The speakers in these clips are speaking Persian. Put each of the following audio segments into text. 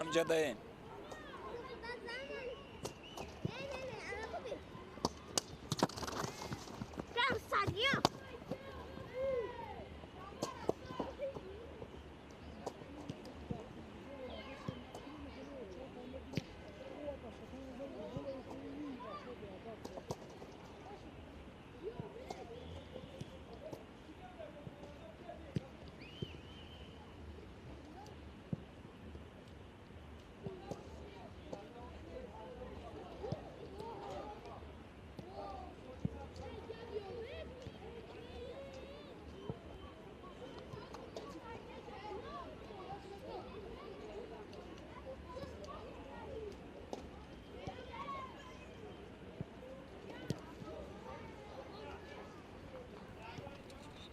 امجدين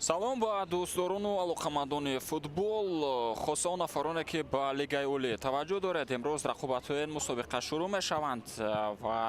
салом ба дӯстдорону алоқамандони футбол, хосаон нафароне ки ба Лигаи Олӣ таваҷҷӯҳ доред. Имрӯз рақобатҳои мусобиқа шурӯъ мешаванд ва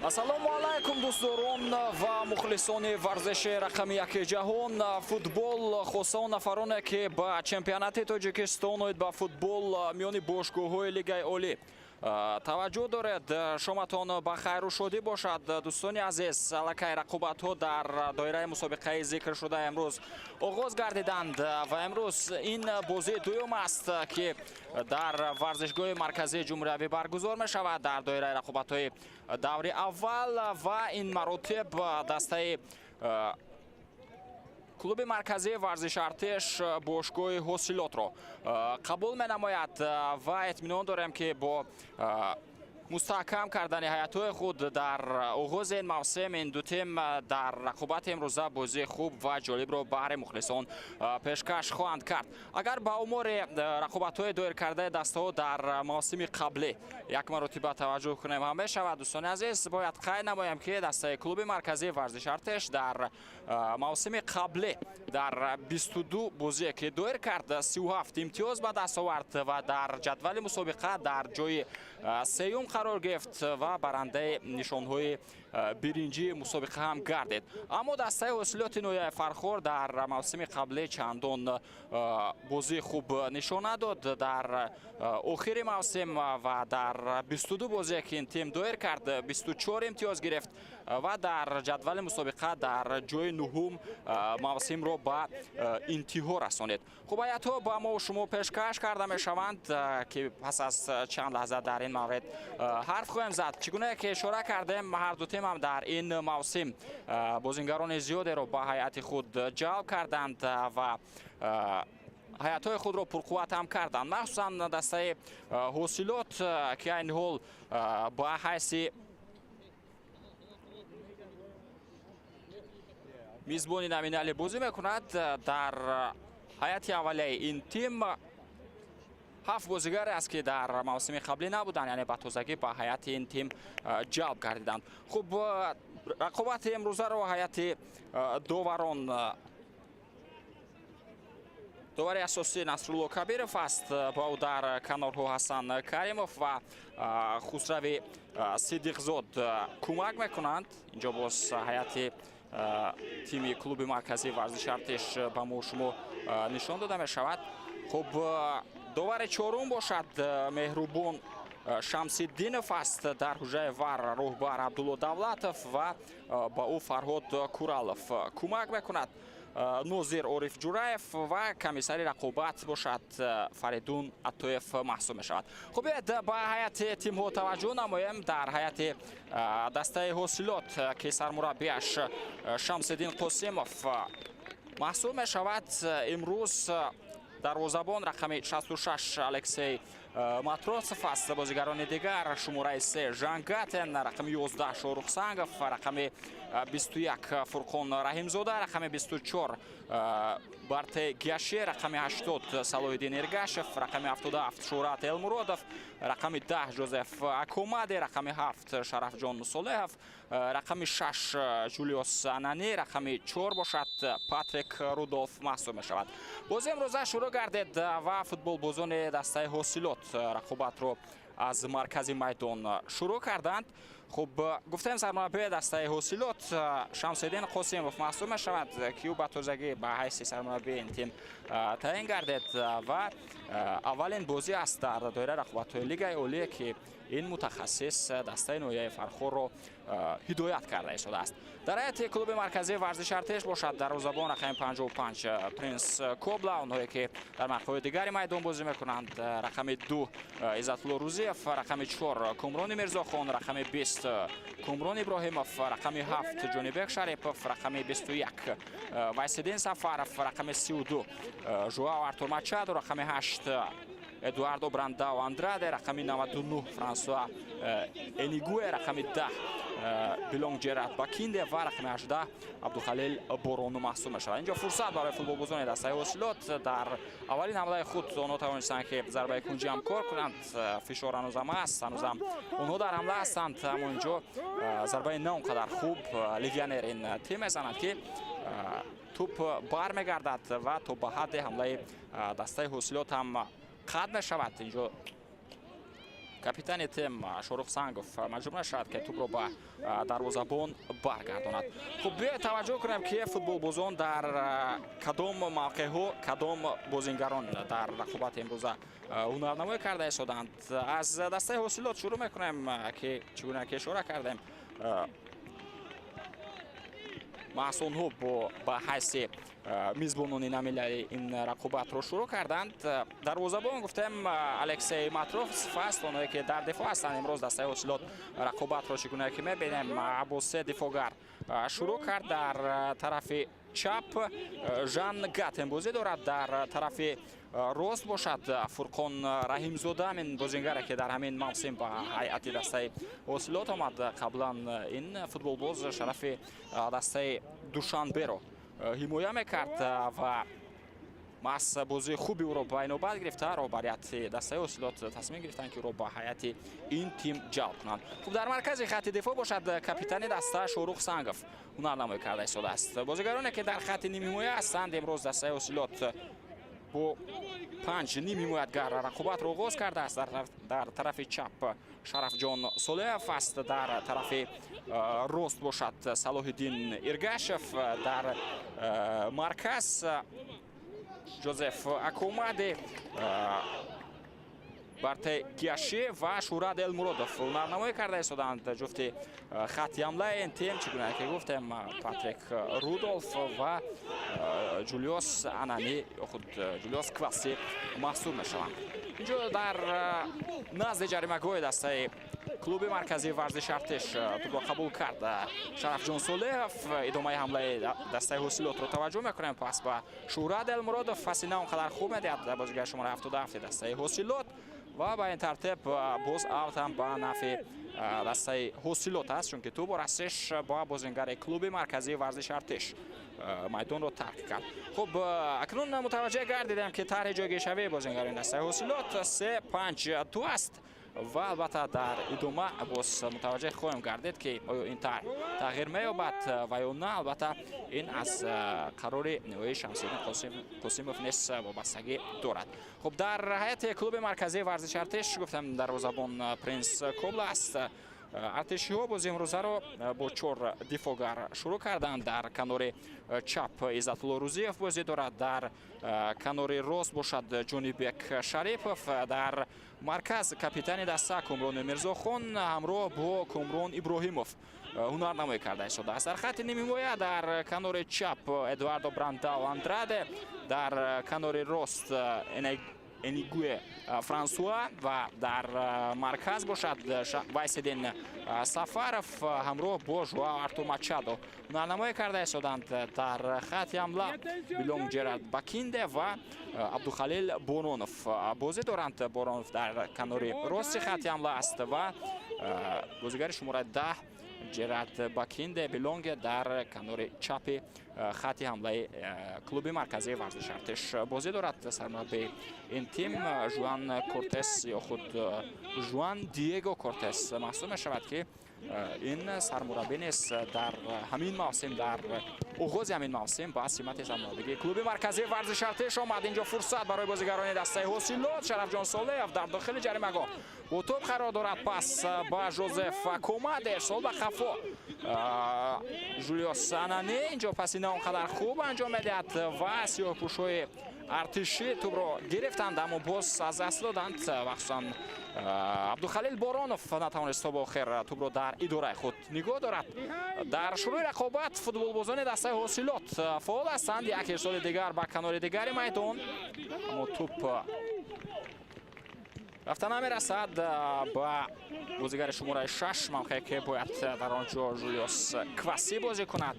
ассалому алайкум дӯстдорон ва мухлисони варзиши рақами яки ҷаҳон. Футбол хосао нафароне ки ба чемпионати Тоҷикистон оид ба футбол миёни бошгоҳҳои Лигаи олӣ таваҷҷӯҳ доред. шоматон ба хайру шодӣ бошад. дӯстони азиз, аллакай рақобатҳо дар доираи мусобиқаи зикршуда амрӯз оғоз гардиданд ва амрӯз ин бозии дуюм аст ки дар варзишгоҳи марказии ҷумҳуриявӣ баргузор мешавад дар доираи рақобатҳои даври аввал ва ин маротиб дастаи клуби марказии варзишартеш бошгоҳи ҳосилотро қабул менамояд ва эътминон дорем ки бо мустаҳкам кардани ҳайатҳои худ дар оғози ин мавсим ин ду тим дар рақобати имрӯза бозии хуб ва ҷолибро баҳри мухлисон пешкаш хоҳанд кард. Агар ба омори рақобатҳои доиркардаи дастаҳо дар мавсими қаблӣ як маротиба таваҷҷӯҳ кунем ҳам мешавад. дӯстони азиз, бояд қайд намоям ки дастаи клуби марказии варзишартеш дар мавсими қаблӣ дар 22 бозие ки доир кард 37 имтиёз ба даст овард ва дар ҷадвали мусобиқа дар ҷои сеюм қарор гирифт ва барандаи нишонҳои биринҷи мусобиқа ҳам гардид. Аммо дастаи ҳосилоти ноҳияи Фархор дар мавсими қаблӣ чандон бозии хуб нишон надод. Дар охири мавсим ва дар 22 бозие ки ин тим доир кард 24 имтиёз гирифт ва дар ҷадвали мусобиқа дар ҷои нуҳум мавсимро ба интиҳо расонид. Хуб, ҳайатҳо ба мо шумо пешкаш карда мешаванд ки пас аз чанд лаҳза дар ин маврид ҳарф хоҳем зад. Чӣ гуна ки ишора кардем, ҳар ду тим ҳам дар ин мавсим бозингарони зиёдеро ба ҳайати худ ҷалб карданд ва ҳайатҳои худро пурқувват ҳам карданд. махсусан дастаи ҳосилот ки айни ҳол ба ҳайси мизбони номинали бозӣ мекунад. Дар ҳайати аввалияи ин тим 7 бозигаре аст ки дар мавсими қаблӣ набуданд, яъне ба тозагӣ ба ҳайати ин тим ҷалб гардиданд. хуб, рақобати имрӯзаро ҳайати доварон, довари асосӣ Насрулло Кабиров аст, ба ӯ дар канорҳо Ҳасан Каримов ва Хусрави Сидиқзод кӯмак мекунанд. инҷо боз ҳайати тими клуби марказии варзиши артиш ба мо шумо нишон дода мешавад. хуб, довари чорум бошад Меҳрубон Шамсиддинов аст. дар ҳуҷраи вар роҳбар Абдулло Давлатов ва ба ӯ Фарҳод Куралов кӯмак мекунад. Нозир Ориф Ҷураев ва комиссари рақобат бошад Фаридун Атоев маҳсуб мешавад. хуб, ба ҳайати тимҳо таваҷҷӯҳ намоем. дар ҳайати дастаи ҳосилот ки сармураббиаш Шамсиддин Қосимов маҳсуб мешавад, имрӯз дарвозабон рақами 66 Алексей Матросов аст. бозигарони дигар шумораи 3 Жан Гатен, рақами 11 Шорух Сангов, рақами 21 Фурқон Раҳимзода, рақами 24 Барте Гиаши, рақами 80 Салоҳиддин Эргашев, рақами 77 Шӯрат Элмуродов, рақами 10 Жозеф Акомади, рақами 7 Шарафҷон Солеҳов, рақами 6 Ҷулиос Анани, рақами 4 бошад Патрик Рудолф маҳсуб мешавад. бозии имрӯза шурӯъ гардид ва футболбозони дастаи ҳосилот рақобатро аз маркази майдон шурӯъ карданд. хуб, гуфтем сармураббии дастаи ҳосилот Шамсиддин Қосимов маҳсуб мешавад ки ӯ ба тозагӣ ба ҳайси сармураббии ин тим таъин гардид ва аввалин бозӣ аст дар доираи рақобатҳои лигаи олие ки ин мутахассис дастаи ноҳияи Фархорро ҳидоят карда истодааст. дар ҳайати клуби марказии варзиши артиш бошад дарвозабон рақами 55 Принс Кобла, онҳое ки дар мавқеъҳои дигари майдон бозӣ мекунанд, рақами 2 Иззатулло Рӯзиев, рақами 4 Кумрони Мирзохон, рақами 20 Кумрон Иброҳимов, рақами 7 Ҷонибек Шарипов, рақами 21 Вайсиддин Сафаров, рақами 32 Жуао Артур Мачадо, рақами 8 Эдуардо Брандау Андраде, рақами 99 Франсуа Энигуэ, рақами 10 Билонг Ҷерард Бакинде ва рақами 18 Абдухалил Борону маҳсуб мешавад. инҷо фурсат барои футболбозони дастаи ҳосилот дар аввалин ҳамлаи худ онҳо тавонистанд ки зарбаи кунҷӣ ҳам кор кунанд. фишор ҳанӯзам аст, ҳанӯзам онҳо дар ҳамла ҳастанд, аммо инҷо зарбаи не он қадар хуб легионер ин тим мезанад ки туп бармегардад ва то ба ҳадди ҳамлаи дастаи ҳосилот ҳам қад мешавад. инҷо капитани тим Шорух Сангов маҷбур мешавад ки тупро ба дарвозабон баргардонад. хуб, биёед таваҷҷӯҳ кунем ки футболбозон дар кадом мавқеъҳо кадом бозингарон дар рақобати имрӯза ҳунарнамоӣ карда истоданд. аз дастаи ҳосилот шурӯъ мекунем ки чӣ гуна ки ишора кардем, маҳсунҳо ба ҳайси мизбонони номинали ин рақобатро шурӯъ карданд. дарвозабон гуфтем Алексей Матросов аст, онҳое ки дар дифоъ ҳастанд. имрӯз дастаи ҳосилот рақобатро чӣ гуна ки мебинем бо 3 дифоъгар шурӯъ кард. дар тарафи чап Жан Гатен бозӣ дорад, дар тарафи рост бошад Фурқон Раҳимзода, ҳамин бозингаре ки дар ҳамин мавсим ба ҳайати дастаи ҳосилот омад. қаблан ин футболбоз шарафи дастаи Душанберо ҳимоя мекард ва маҳз бозии хуби ӯро ба инобат гирифта роҳбарияти дастаи ҳосилот тасмим гирифтанд ки ӯро ба ҳайати ин тим ҷалб кунанд. хуб, дар маркази хатти дифоъ бошад капитани даста Шорух Сангов ҳунарнамоӣ карда истодааст. бозигароне ки дар хатти нимҳимоя ҳастанд имрӯз дастаи ҳосилот با 5 نیم حمایتگر رقابت را آغاز کرده است. در طرف چپ شرف جان صالح است، در طرف راست باشد صلاح الدین ایرگاشف، در مرکز جوزف اکوماده، برته گیاشی و شوراد المرودوف نمایی کرده ایستادند. جفت خط حمله این تیم چگونه که گفتم پاتریک رودولف و جولیوس انانی خود جولیوس کواسی محسوب میشوند. اینجا در نزد جریمه گوی دسته کلوب مرکزی ورزش ارتش توپ را قبول کرد. شرف جان صالح ادامه حمله دسته حاصلات رو توجه میکنیم. پس با شوراد المرودوف فاصله اونقدر خوب میدهد بازیگر شماره 77 دسته حاصلات و با این ترتیب باز اوت هم با نفع دسته حاصلات است، چون که تو راستش با بازیگر کلوب مرکزی ورزش ارتش میدان رو ترک کرد. خب اکنون متوجه گردیدم که طرح جایگیری بازیگران دسته حاصلات 3-5-2 است و البته در ادامه باز متوجه خواهیم گردید که آیا این طرح تغییر می‌یابد و یا نه. البته این از قرار نهایی شمس‌الدین قاسموف نیست وابستگی دارد. خب در هیئت کلوب مرکزی ورزش ارتش گفتم دروازه‌بان پرنس کوبل است. ارتشی ها بازی امروزه را با 4 دفاعگر شروع کردند. در کنار چپ عزت الله روزیف بازی دارد، در کنار راست باشد جانبک شریفов، در مرکز کاپیتان دسته کامران میرزاخان همراه با کامران ابراهیموف هنرنمایی کرده شده است. در خط نیم حمایه در کنار چپ ادواردو برانداو اندراده، در کنار راست انیگوی فرانسوا و در مرکز باشد وایسدین سفرف همراه با ژائو آرتور ماچادو هنرنمایی کرده شدند. در خط حمله بیلونگ جرارد باکینده و عبدالخلیل بارونوف بازی دارند. بارونوف در کنار راست خط حمله است و بازیگر شماره 10 جرارد باکینده بیلونگ در کنار چپ خط حمله کلوب مرکزی ورزش ارتش بازی دارد. سرمربی این تیم ژوان کورتس یا خود ژوان دیگو کورتس محسوب می‌شود که این سرمربی نیست در همین موسم، در آغاز همین موسم با سمت سرمربی کلوب مرکزی ورزش ارتش آمد. اینجا فرصت برای بازیگران دسته حاصلات. شرف جان صالح در داخل جریمه گاه با توپ قرار دارد. پس با جوزف اکوماده ارسال به خفا جولیوس انانی. اینجا پسینه اونقدر خوب انجام میدهد و سیاه‌پوش‌های ارتشی توپ را گرفتند اما باز از دست دادند. مخصوصا عبدالخلیل بارونوف نتوانست تا به آخر توپ را در اداره خود نگاه دارد. در شروع رقابت فوتبال بازان دسته حاصلات فعال هستند. یک ارسال دیگر به کنار دیگر میدان اما توپ رفتن نمیرسد با بازیگر شماره 6 ممکنه که باید در آنجا جولیوس کواسی بازی کند.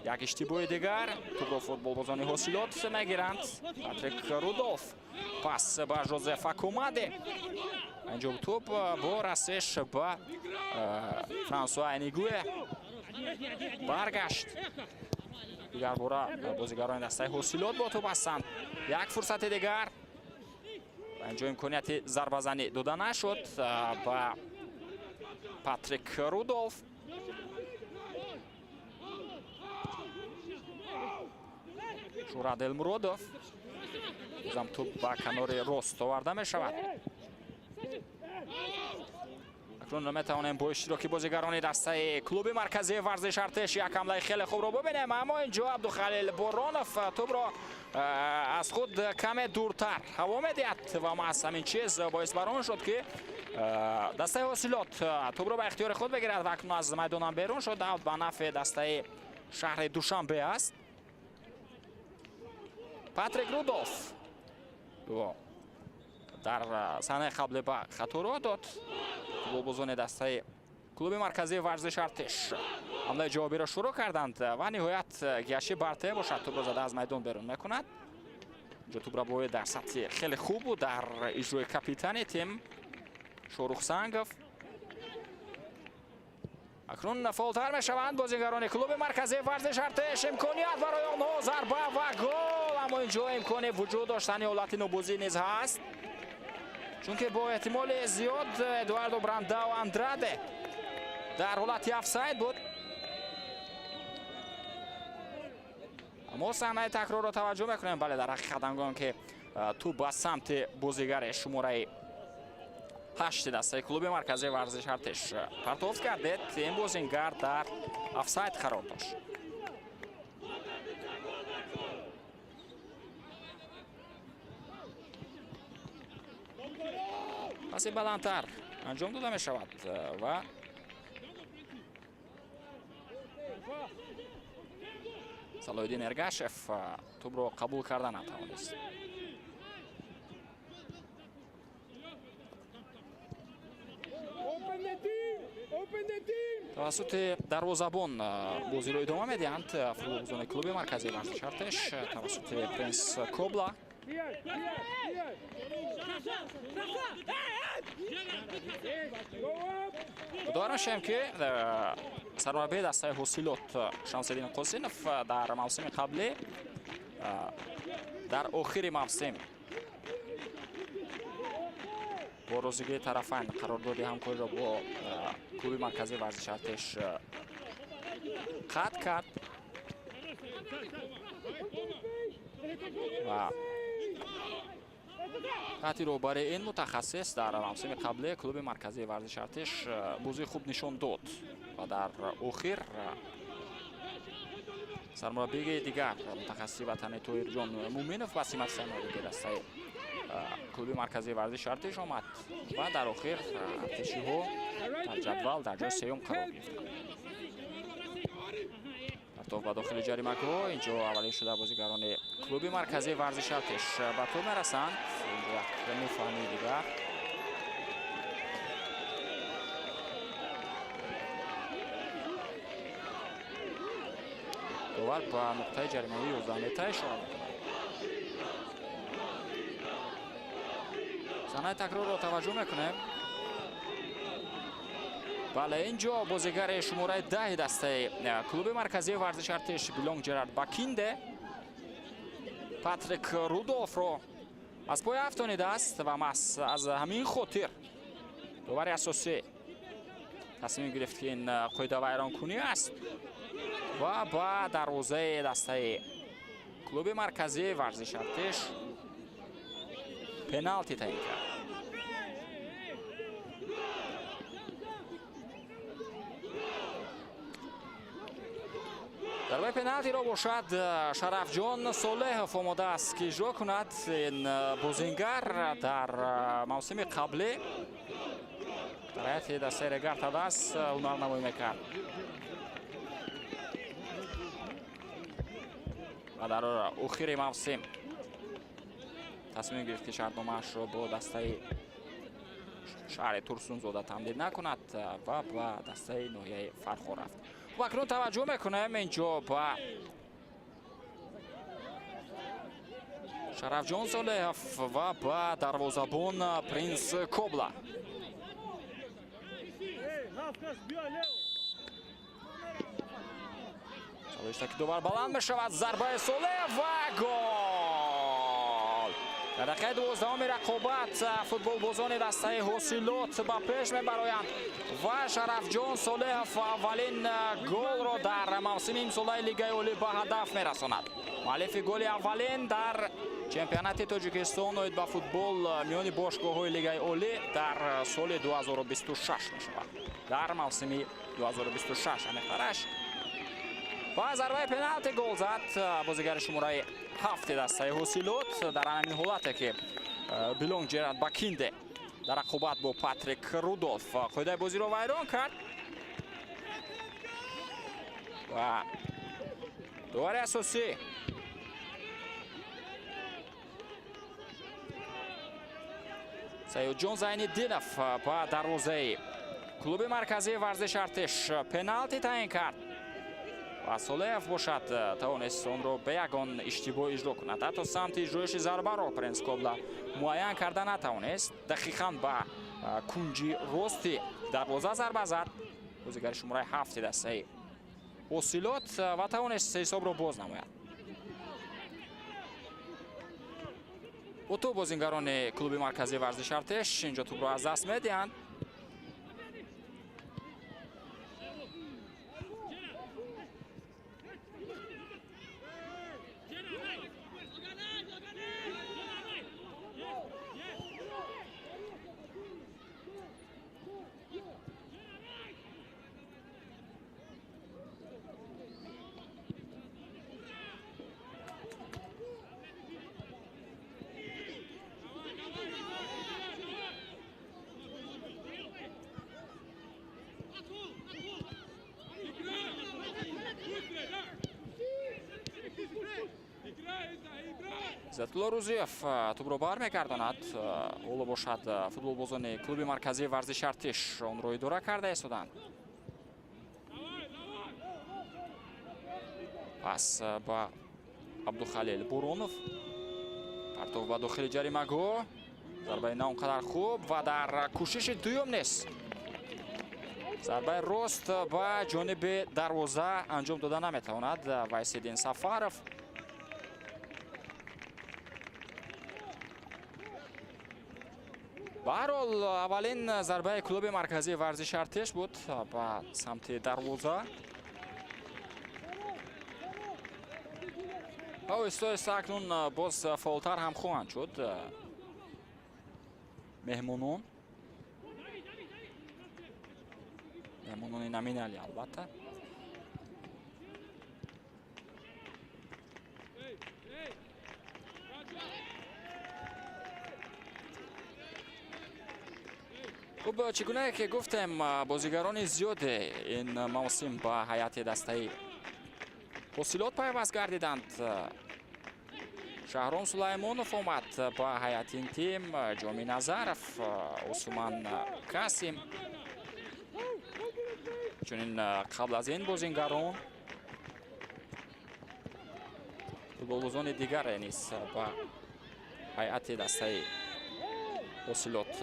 یک اشتباه دیگر توپ را فوتبال بازان حاصلات میگیرند. پاتریک رودولف پاس با جوزف اکوماده. اینجا توپ با رسش با فرانسوا انیگوی برگشت. دیگر باره بازیگران دسته حاصلات با توپ هستند. یک فرصت دیگر اینجا امکانیت ضربه زنی داده نشد با پاتریک رودولف. شوراد المرودوف زم توپ با کنار راست آورده می شود. اکنون میتوانیم با اشتراک بازیگران دسته کلوب مرکزی ورزش ارتش یک حمله خیلی خوب رو ببینیم، اما اینجا عبدالخلیل بارونوف توپ را از خود کم دورتر هوا میدهد و ما از همین چیز باعث بران شد که دسته حاصلات توپ را به اختیار خود بگیرد و اکنون از میدان بیرون شد. اوت به نفع دسته شهر دوشنبه است. پاتریک رودولف در صحنه قبل به خطا داد. با بازان دسته کلوب مرکزی ورزش ارتش حمله جوابی را شروع کردند و نهایت گیاشی برته باشد توپ را زده از میدان بیرون میکند. اینجا توپ را باید در سطح خیلی خوب بود در اجرای کاپیتان تیم شاروخ سنگوف. اکنون فعالتر میشوند بازیگران کلوب مرکزی ورزش ارتش. امکانیت برای آنها ضربه و گل، اما اینجا امکان وجود داشتن حالت نوبازی نیز هست، چون که با احتمال زیاد ادواردو برانداو اندراده در حالت افساید بود. اما صحنه تکرار رو توجه میکنیم. بله در حقیقت هنگامی که تو با سمت بازیگر شماره 8 دسته کلوب مرکزی ورزش ارتش پرتاب کرده، این بازیگر در آفساید قرار داشت. پسی بلندتر انجام داده می شود و صلاح‌الدین ارگاشف توپ رو قبول کردن نتوانست. توسط دروازه‌بان بازی رو ادامه میدهند فوتبالبازان کلوب مرکزی ورزش ارتش توسط پرنس کوبلا. امیدوارم شیم که سرمربی دسته حصیلات شمس‌الدین قاسینوف در موسم قبلی در آخر موسم با روزگی طرفین قرارداد همکاری را با کلوب مرکزی ورزش ارتش قطع کرد و قطعی رو برای این متخصص در موسم قبلی کلوب مرکزی ورزش ارتش بازی خوب نشان داد و در آخر سرمربی دیگر متخصصی وطنی طاهرجان مومنوف به سمت سرمربی دسته کلوب مرکزی ورزش ارتش آمد و در آخر ارتشی ها در جدول در جای سوم قرار گرفتند. پرتاب به داخل جریمه‌گاه، اینجا اولین شده بازیگران کلوب مرکزی ورزش ارتش به توپ میرسند. اینجا یک مفاهمی دیگر داور به نقطه جریمه‌ای 11 متر اشاره می‌کند. صحنه تکرار رو توجه میکنیم. بله اینجا بازیگر شماره 10 دسته کلوب مرکزی ورزش ارتش بیلونگ جرارد باکینده پاتریک رودولف رو از پای افتانیده است و از همین خاطر داور اساسی تصمیم گرفت که این قید ویران کنی است و با دروازه دسته کلوب مرکزی ورزش ارتش پنالتی تعیین کرد. ضربه پنالتی را باشد شرفجان صالح آماده است که اجرا کند. این بازیگر در موسم قبلی در هیئت دسته رگارتاداس هنرنمایی میکرد و در آخر موسم تصمیم گرفت که شرطنامه‌اش را با دسته شهر ترسونزاده تمدید نکند و با دسته ناحیه فرخ رفت. و اکنون توجه میکنیم اینجا با شرفجان صالح و با دروازه‌بان پرنس کوبلا. چالش که دوباره بلند میشود، ضربه صالح و گل. در دقیقه 12 رقابت فوتبالبازان دسته حصیلات با پیش میبرند و شرفجان صالح اولین گل را در موسم امسال لیگ اولی به هدف میرساند. مؤلف گل اولین در چمپیونات تاجیکستان اوید با فوتبال میان باشگاه‌های لیگ اولی در سال 2026 میشود. در موسم 2026 امتحانش و ضربه پنالتی گل زد بازیگر شماره 7 دسته حصیلات در همین حالت که بیلونگ جرارد باکینده در رقابت با پاتریک رودولف قاعده بازی رو ویران کرد و داور اساسی سیاد جان زین‌الدینوف با دروازه کلوب مرکزی ورزش ارتش پنالتی تعیین کرد و صالح باشد توانست اون رو به یگان اشتباه اجرا کند. حتی سمت اجرایش ضربه را پرنس کوبلا معین کرده نتوانست. دقیقاً با کنجی راستی دروازه ضربه زد بازیگر شماره 7 دسته حصیلات و توانست حساب را باز نماید. و تو بازیگران کلوب مرکزی ورزش ارتش اینجا توپ را از دست میدهند. Иzzатулло Рӯзиев тӯбро бармегардонад. ҳоло бошад футболбозони клуби марказии варзиши Артиш онро идора карда истоданд. пас ба Абдухалил Буронов. партов ба дохили ҷаримагоҳ. зарбаи на он қадар хуб ва дар кӯшиши дуюм нест. зарбаи рост ба ҷониби дарвоза анҷом дода наметавонад Вайсиддин Сафаров. ба ҳар ҳол аввалин зарбаи клуби марказии варзиши Артиш буд ба самти дарвоза. оҳиста-оҳиста акнун боз фаъолтар ҳам хоҳанд шуд меҳмонони Наминали албатта. хуб чӣ гуна ки гуфтем бозигарони зиёде ин мавсим ба ҳайати дастаи ҳосилот пайваст гардиданд. Шаҳром Сулаймонов омад ба ҳайати ин тим, Ҷоми Назаров, Усман Касим. чунин қабл аз ин бозингарон футболбозони дигаре низ ба ҳайати дастаи ҳосилот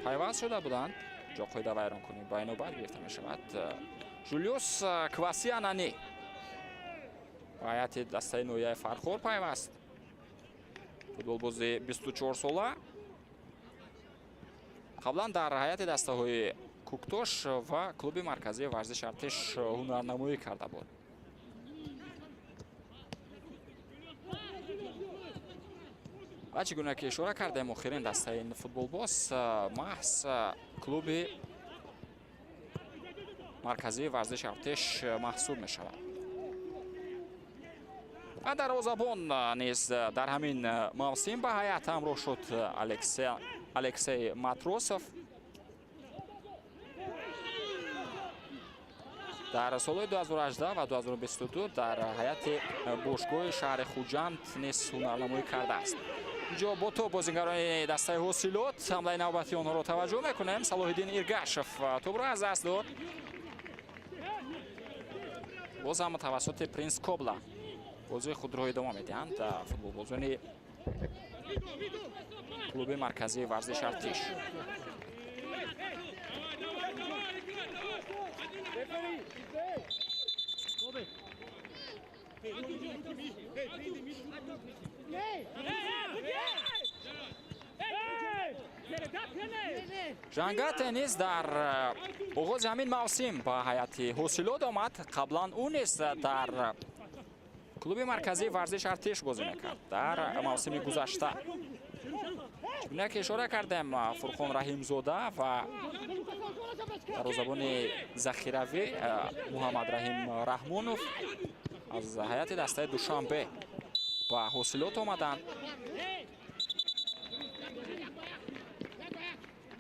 пайваст шуда буданд. ҷоқоида вайронкунӣ ба инобат гирифта мешавад. Жулиус Квасианани ба ҳайати дастаи ноҳияи Фархор пайваст. футболбози 24 сола қаблан дар ҳайати дастаҳои Куктош ва клуби марказии варзиши Артиш ҳунарнамоӣ карда буд. ва чӣ гуна ки ишора кардем охирин дастаи ин футболбоз маҳз клуби марказии варзиши Артиш маҳсуб мешавад. ва дарвозабон низ дар ҳамин мавсим ба ҳайат ҳамроҳ шуд Алексей Матросов. дар солҳои 2018 ва 2022 дар ҳайати бошгоҳи шаҳри Хуҷанд низ ҳунарнамоӣ кардааст. инҷо бо то бозингарони дастаи ҳосилот ҳамлаи навбати онҳоро таваҷҷӯҳ мекунем. Салоҳиддин Иргашев тӯбро аз даст дод. боз ҳам тавассути Принс Кобла бозии худро идома медиҳанд футболбозони клуби марказии варзиши Артиш. ҷангате низ дар оғози ҳамин мавсим ба ҳайати ҳосилот омад. қаблан ӯ низ дар клуби марказии варзиши Артиш бозӣ мекард дар мавсими гузашта. чуна ки ишора кардем Фурхон Раҳимзода ва дарвозабони захиравӣ Муҳаммад Раҳим Раҳмонов аз ҳайати дастаи Душанбе ба ҳосилот омаданд.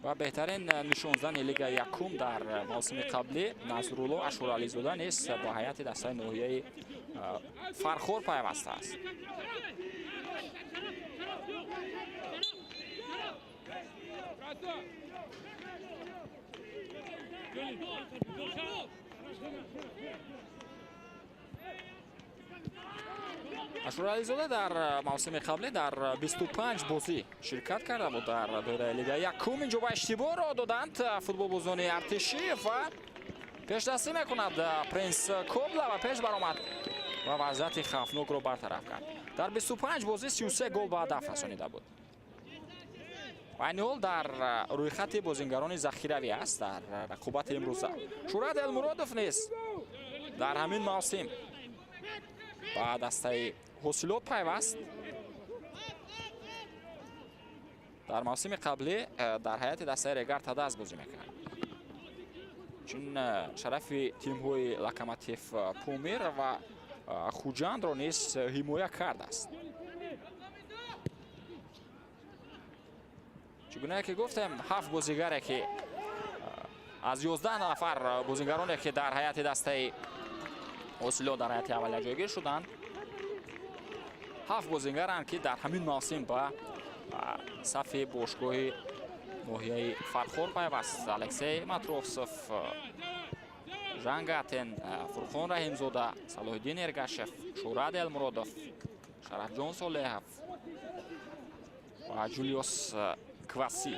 ва беҳтарин нишонзани лигаи якум дар мавсими қаблӣ Назрулло Ашурализода низ ба ҳайати дастаи ноҳияи Фархор пайваста аст. Ашурализода дар мавсими қаблӣ дар 25 бозӣ ширкат карда буд дар доираи лигаи якум. инҷо ба иштибоҳ роҳ доданд футболбозони артишӣ ва пешдастӣ мекунад Принс Кобла ва пеш баромад ва вазъияти хавфнокро бартараф кард. дар 25 бозӣ 33 гол ба ҳадаф расонида буд. ва айни ҳол дар рӯйхати бозингарони захиравӣ аст дар рақобати имрӯза. Шурат Элмуродов низ дар ҳамин мавсим ба дастаи ҳосилот пайваст. дар мавсими қаблӣ дар ҳайати дастаи Регар Тадас бозӣ мекард. чун шарафи тимҳои Локомотив Помир ва Хуҷандро низ ҳимоя кардааст. чӣ гуна ки гуфтем 7 бозигаре ки аз 11 нафар бозигароне ки дар ҳайати дастаи ҳосилот дар ҳайати аввалия ҷойгир шуданд 7 бозингаранд ки дар ҳамин мавсим ба сафи бошгоҳи ноҳияи фархор пайваст. Алексей Матросов, Жан Гатен, Фурхон Раҳимзода, Салоҳиддин Эргашев, Шурад Элмуродов, Шарафҷон Солеҳов ва Ҷулиос Кваси.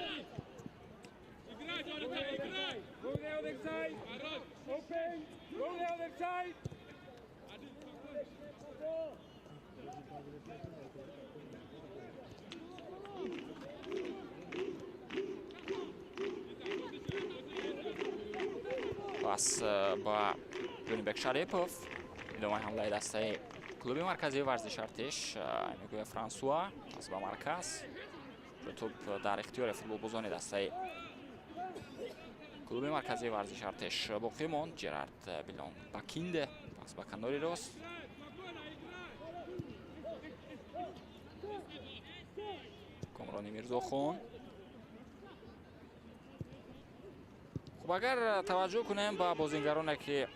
пас ба Ҷонибек Шарипов идомаи ҳамлаи дастаи клуби марказии варзиши Артеш мегӯяд Франсуа. пас ба марказ топ дар ихтиёри футболбозони дастаи клуби марказии варзиши Артеш боқӣ монд. Ҷерард Билон ба Кинде, пас ба канори рост. Комрони Мирзохон. хуб, агар таваҷҷӯҳ кунем ба бозингароне ки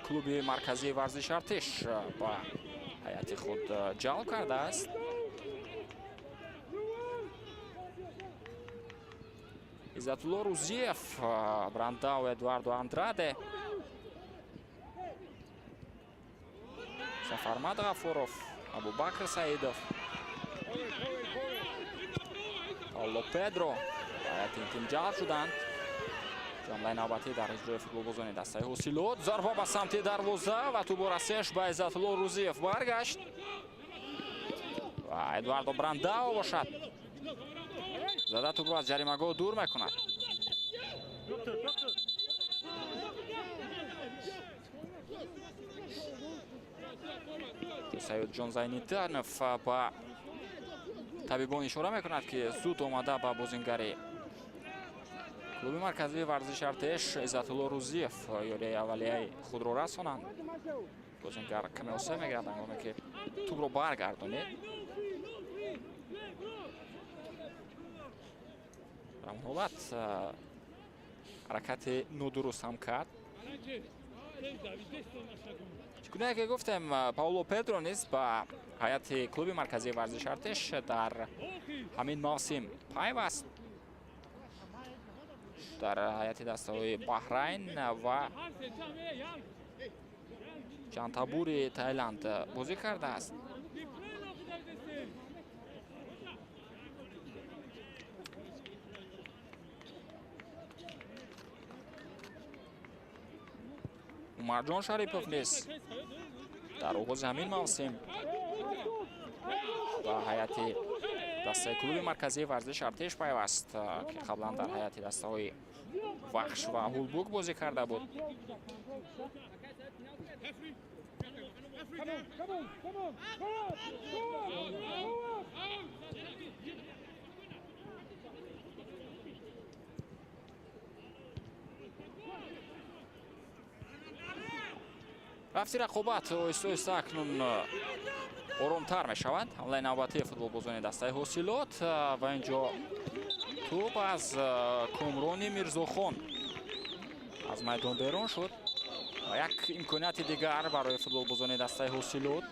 клуби марказии варзиши Артеш ба ҳайати худ ҷалб кардааст, Иззатулло Рузиев, Брандау Эдуардо Андраде, Сафармад Ғафуров, Абубакр Саидов, Пауло Педро ҳайати тим ҷалб шуданд. ҷамлаи навбатӣ дар иҷрои футболбозони дастаи ҳосилот. зарба ба самти дарвоза ва тӯб расеш ба Иззатулло Рузиев баргашт ва Эдуардо Брандау бошад. зада тӯбро аз ҷаримагоҳ дур мекунад. Саидҷон Зайнитдинов ба табибон ишора мекунад ки зуд омада ба бозингари клуби марказии варзиши Артеш Иззатулло Рузиев ёрияи аввалияи худро расонанд. бозингар каме осеб мегирад ҳангоме ки тӯбро баргардонед. дар он ҳолат ҳаракати нодуруст ҳам кард. гуне ки гуфтем, Пауло Педро низ ба ҳайати клуби марказии варзиши Артеш дар ҳамин мавсим пайваст. дар ҳайати дастаҳои Баҳрайн ва Чантабури Таиланд бозӣ кардааст. Умарҷон Шарипов низ дар оғози ҳамин мавсим ба ҳайати дастаи клуби марказии варзиши Артеш пайваст ки қаблан дар ҳайати дастаҳои Вахш ва Ҳулбук бозӣ карда буд. рафти рақобат оҳиста оҳиста акнун оромтар мешавад. ҳамлаи навбатии футболбозони дастаи ҳосилот ва инҷо тӯб аз Комрони Мирзохон аз майдон берун шуд. як имконияти дигар барои футболбозони дастаи ҳосилот.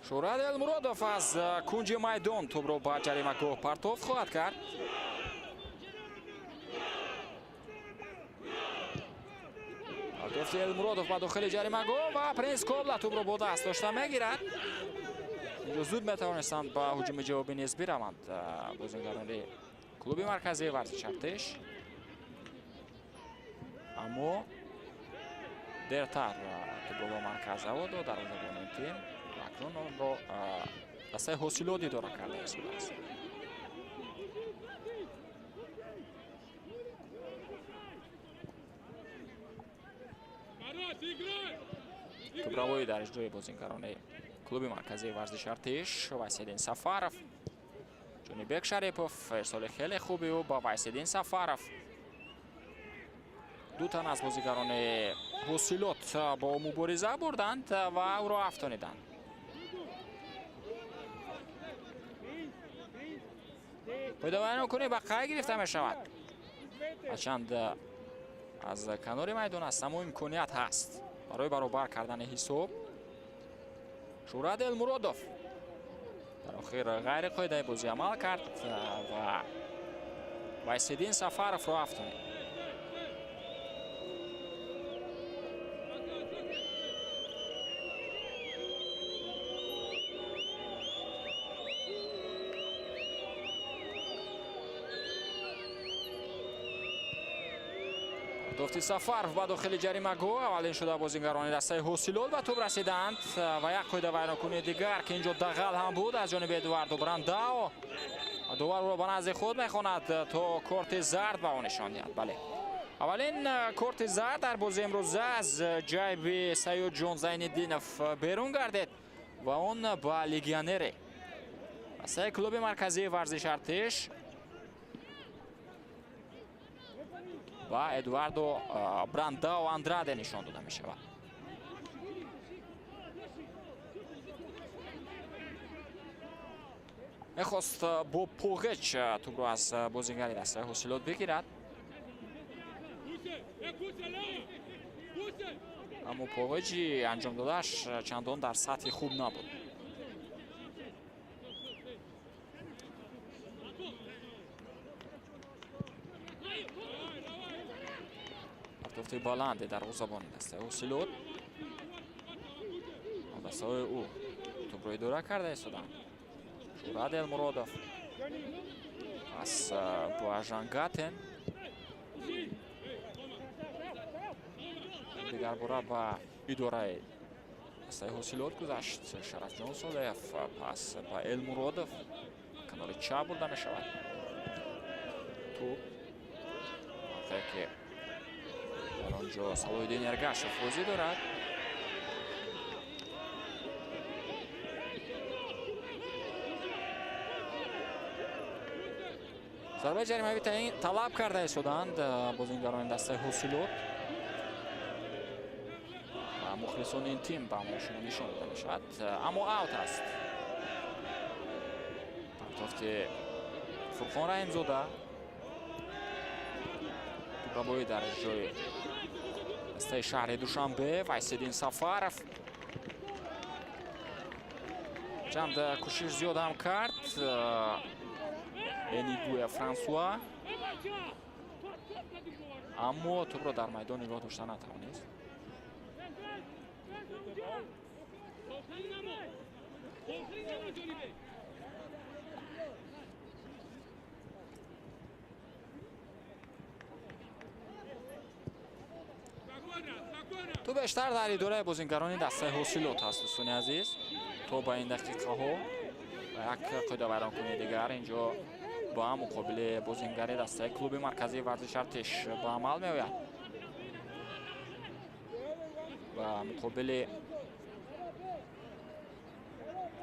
Шурад Элмуродов аз кунҷи майдон тӯбро ба ҷаримагоҳ партофт хоҳад кард. партофти Элмуродов ба дохили ҷаримагоҳ ва Принс Кобла тӯбро бо даст дошта мегирад. инҷо зуд метавонистанд ба ҳуҷуми ҷавобӣ низ бираванд бозингарони клуби марказии варзиши Артеш, аммо дертар тӯбро ба марказ ҳаво дод дарвозабони тим. акнун онро дастаи ҳосилот идора карда истодааст. тӯбравоӣ дар иҷрои бозингарони клуби марказии варзиши Артеш. Вайсиддин Сафаров, Ҷонибек Шарипов, эрсоли хеле хуби ӯ ба Вайсиддин Сафаров. دو تن از بازیگران حاصلات با مبارزه بردند و او را افتانیدند. پیداوری نکنی بقیه گرفته می شود. چند از کنار میدان است اما امکانیت هست برای برابر کردن حساب. شوراد المرادوف در آخر غیر قاعده بازی عمل کرد و وایسیدین سفارف را افتانید. دوفتی سفارف با داخل جریمه گو اولین شده بازیگران دسته حاصلات به توپ رسیدند و یک قاعده ویرانکنی دیگر که اینجا دغل هم بود از جانب ادواردو برانداو. دوباره را به نزد خود میخواند تا کارت زرد به آن نشان دهد. بله، اولین کارت زرد در بازی امروز از جیب سیاد جان زین‌الدینوف بیرون گردید و اون با لیگیونر دسته کلوب مرکزی ورزش ارتش و ادواردو برانداو اندراده نشان داده می شود. میخواست با پوغچ توپ را از بازیگری دسته حاصلات بگیرد اما پوغچی انجام دادش چندان در سطح خوب نبود. توفتی بلند در زبان دسته حاصلات دسته او توپ را اداره کرده ایستادند. شوراد المرادوف پس با ژانگاتن دیگر باره با اداره دسته حاصلات گذشت. شرف جان صالح پس با المرادوف کنار چپ برده می شود. توپ که در آنجا صلاح‌الدین ارگاشف بازی دارد. ضربه جریمه تعیین طلب کرده ایستادند بازیگران دسته حاصلات و مخلصان این تیم به شما نشان داده می شود اما اوت است. توفتی فرقان رحیم‌زاده توپ در جای دسته شهر دوشنبه وایسیدین سفارف چند کوشش زیاد هم کرد. انیگوی فرانسوا اما توپ را در میدان نگاه داشته نتوانست. تو بیشتر در اداره بازیگران دسته حاصلات هست دوستان عزیز. تو با این دقیقه ها و یک قاعده ویرانکنی دیگر اینجا با هم مقابل بازیگری دسته کلوب مرکزی ورزش ارتش با عمل می آید و مقابل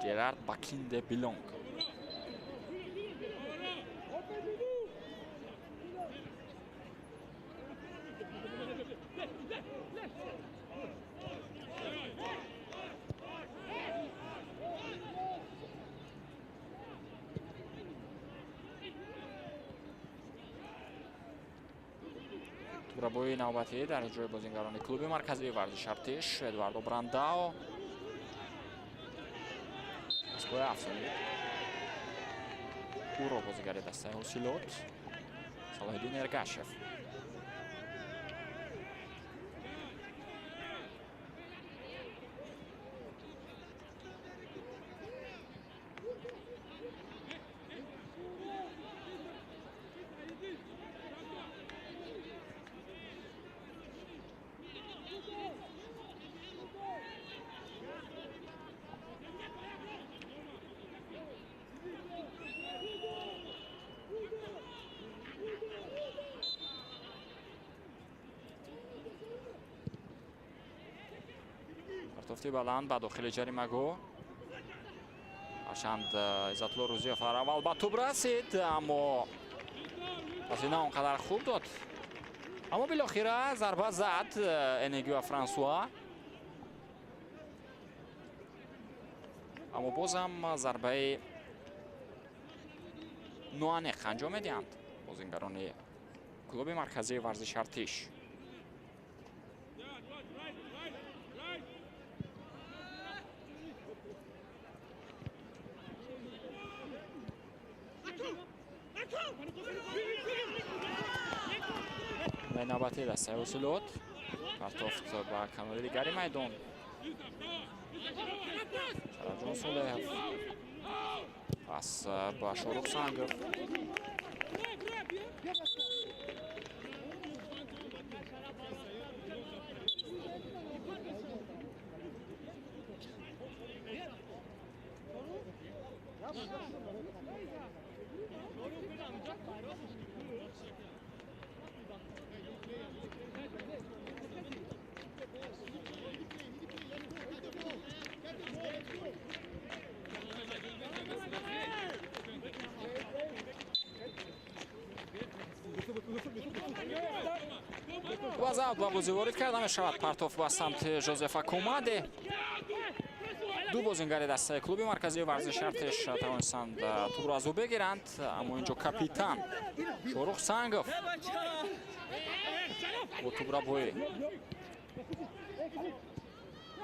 جرارد باکینده بیلونگ. توپ‌ربایی نوبتی در اجرای بازیگران کلوب مرکزی ورزش ارتش ادواردو برانداو از پای افزونی او را بازیگر دسته حاصلات صلاح‌الدین ارگاشف. توفتی بلند با داخل جریمه گو هرچند عزت‌الله روزیوف اول با توپ رسید اما بازی نه اونقدر خوب داد اما بالاخره ضربه زد انگیو فرانسوا، اما بازم ضربه نوانق انجام میدهند بازیگران کلوب مرکزی ورزش ارتش. در نوبتی دسته وصولات پرتافت به کنار دیگری میدان. شرجان صالح پس با شاروخ سنگف. باز اوت با بازی وارد کرده میشود. پرتاف با سمت ژوزف کوماده. دو بازیگر دسته کلوب مرکزی ورزش ارتش توانستند توپ را از او بگیرند، اما اینجا کاپیتان شاروخ سنگف با توپ را بوی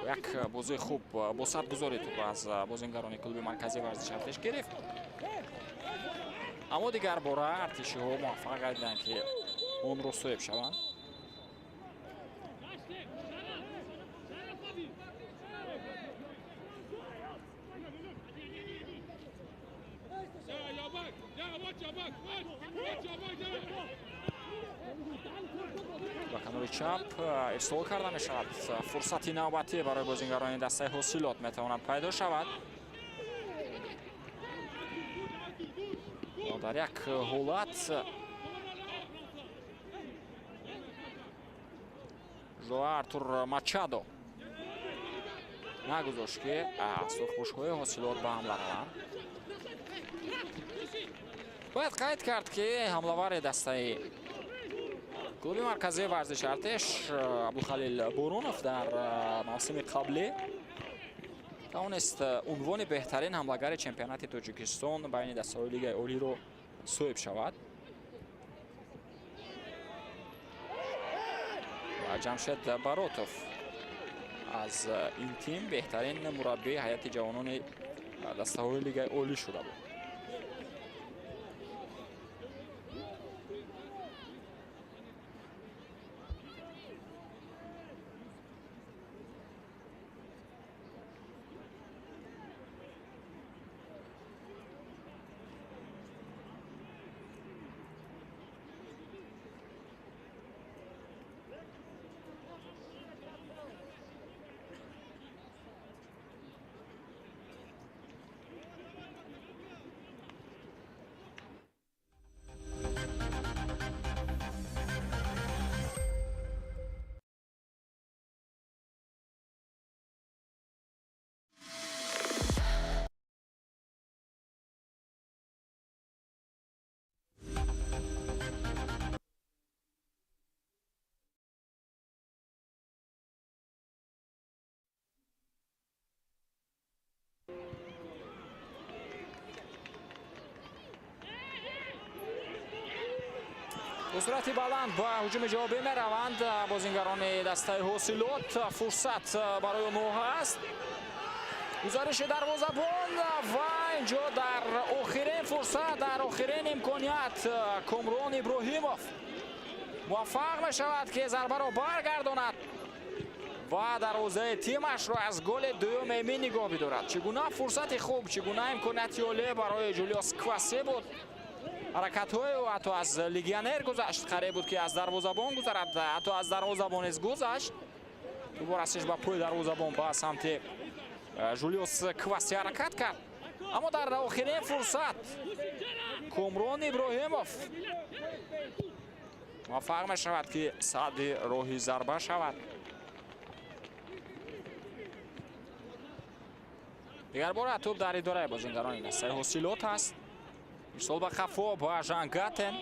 یک بازی خوب با سدگذاری توپ از بازیگران کلوب مرکزی ورزش ارتش گرفت. اما دیگر باره ارتشی ها موفق گردیدند که اون رو صاحب شوند. با کنار چپ ارسال کرده می شود. فرصتی نوبتی برای بازیگران دسته حاصلات می تواند پیدا شود. در یک حالت ژو ارتور ماچادو نگذاشت که سرخپوش‌های حاصلات به حمله روند. باید قید کرد که حمله‌ور دسته کلوب مرکزی ورزش ارتش ابوخلیل بورونوف در موسم قبلی توانست عنوان بهترین حمله‌گر چمپیونات تاجیکستان بین دسته‌های لیگ عالی رو صاحب شود. و جمشید باروتوف از این تیم بهترین مربی هیئت جوانان دسته‌های لیگ عالی شده بود. به صورت بلند با هجوم جوابی می روند بازیگران دسته حاصلات. فرصت برای اونها هست. گزارش دروازه‌بان و اینجا در آخرین فرصت، در آخرین امکانیت کامران ابراهیموف موفق می شود که ضربه را برگرداند و دروازه تیمش را از گل دوم می نگاه بدارد. چگونه فرصت خوب، چگونه امکانیت عالی برای جولیوس کواسی بود. حرکت‌های او حتی از لیگیانر گذشت، قریب بود که از دروازه‌بان گذرد، حتی از دروازه‌بان از گذشت. دوباره رسش به پای دروازه‌بان با سمت جولیوس کواسی حرکت کرد. اما در آخرین فرصت کامران ابراهیموف موفق می شود که صد راهی ضربه شود. دیگر بار توپ در اداره بازیگران دسته حاصلات است. ارسال به خفا با ژان گاتن.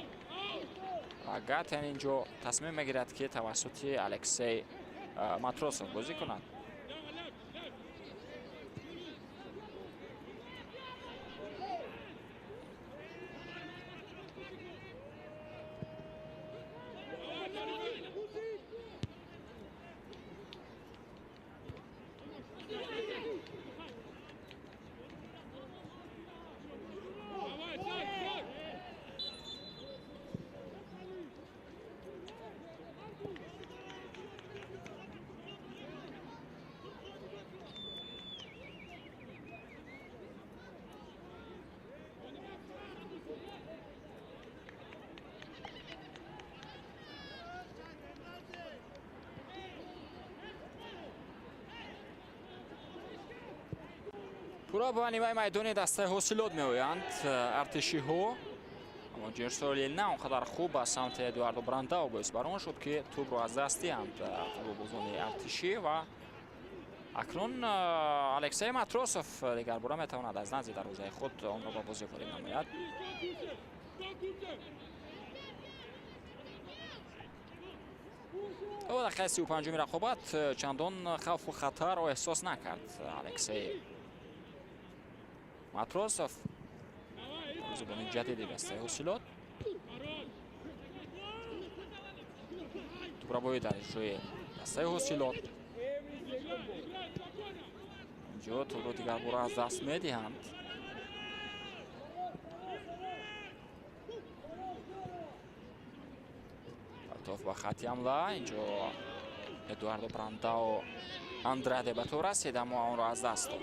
و گاتن اینجا تصمیم میگیرد که توسط الکسی ماتروسوف بازی کند. پورا با نیمه میدان دسته حاصلات میآیند ارتشی ها، اما جرسولی نه اونقدر خوب به سمت ادواردو برانداو باعث بر آن شد که توپ را از دست دهند فوتبالبازان ارتشی و اکنون الکسی ماتروسوف دیگر باره میتواند از نزد دروازه خود آن را با بازی وارد نماید. او دقیقه 35 رقابت چندان خوف و خطر را احساس نکرد الکسی ماتروسوف. زبان جدیدی دسته حاصلات توپ را باید در روی دسته حاصلات اینجا توپ را دیگر باره از دست میدهند. توپ با خط حمله اینجا ادواردو برانداو اندراده به تو رسید اما آن را از دست داد.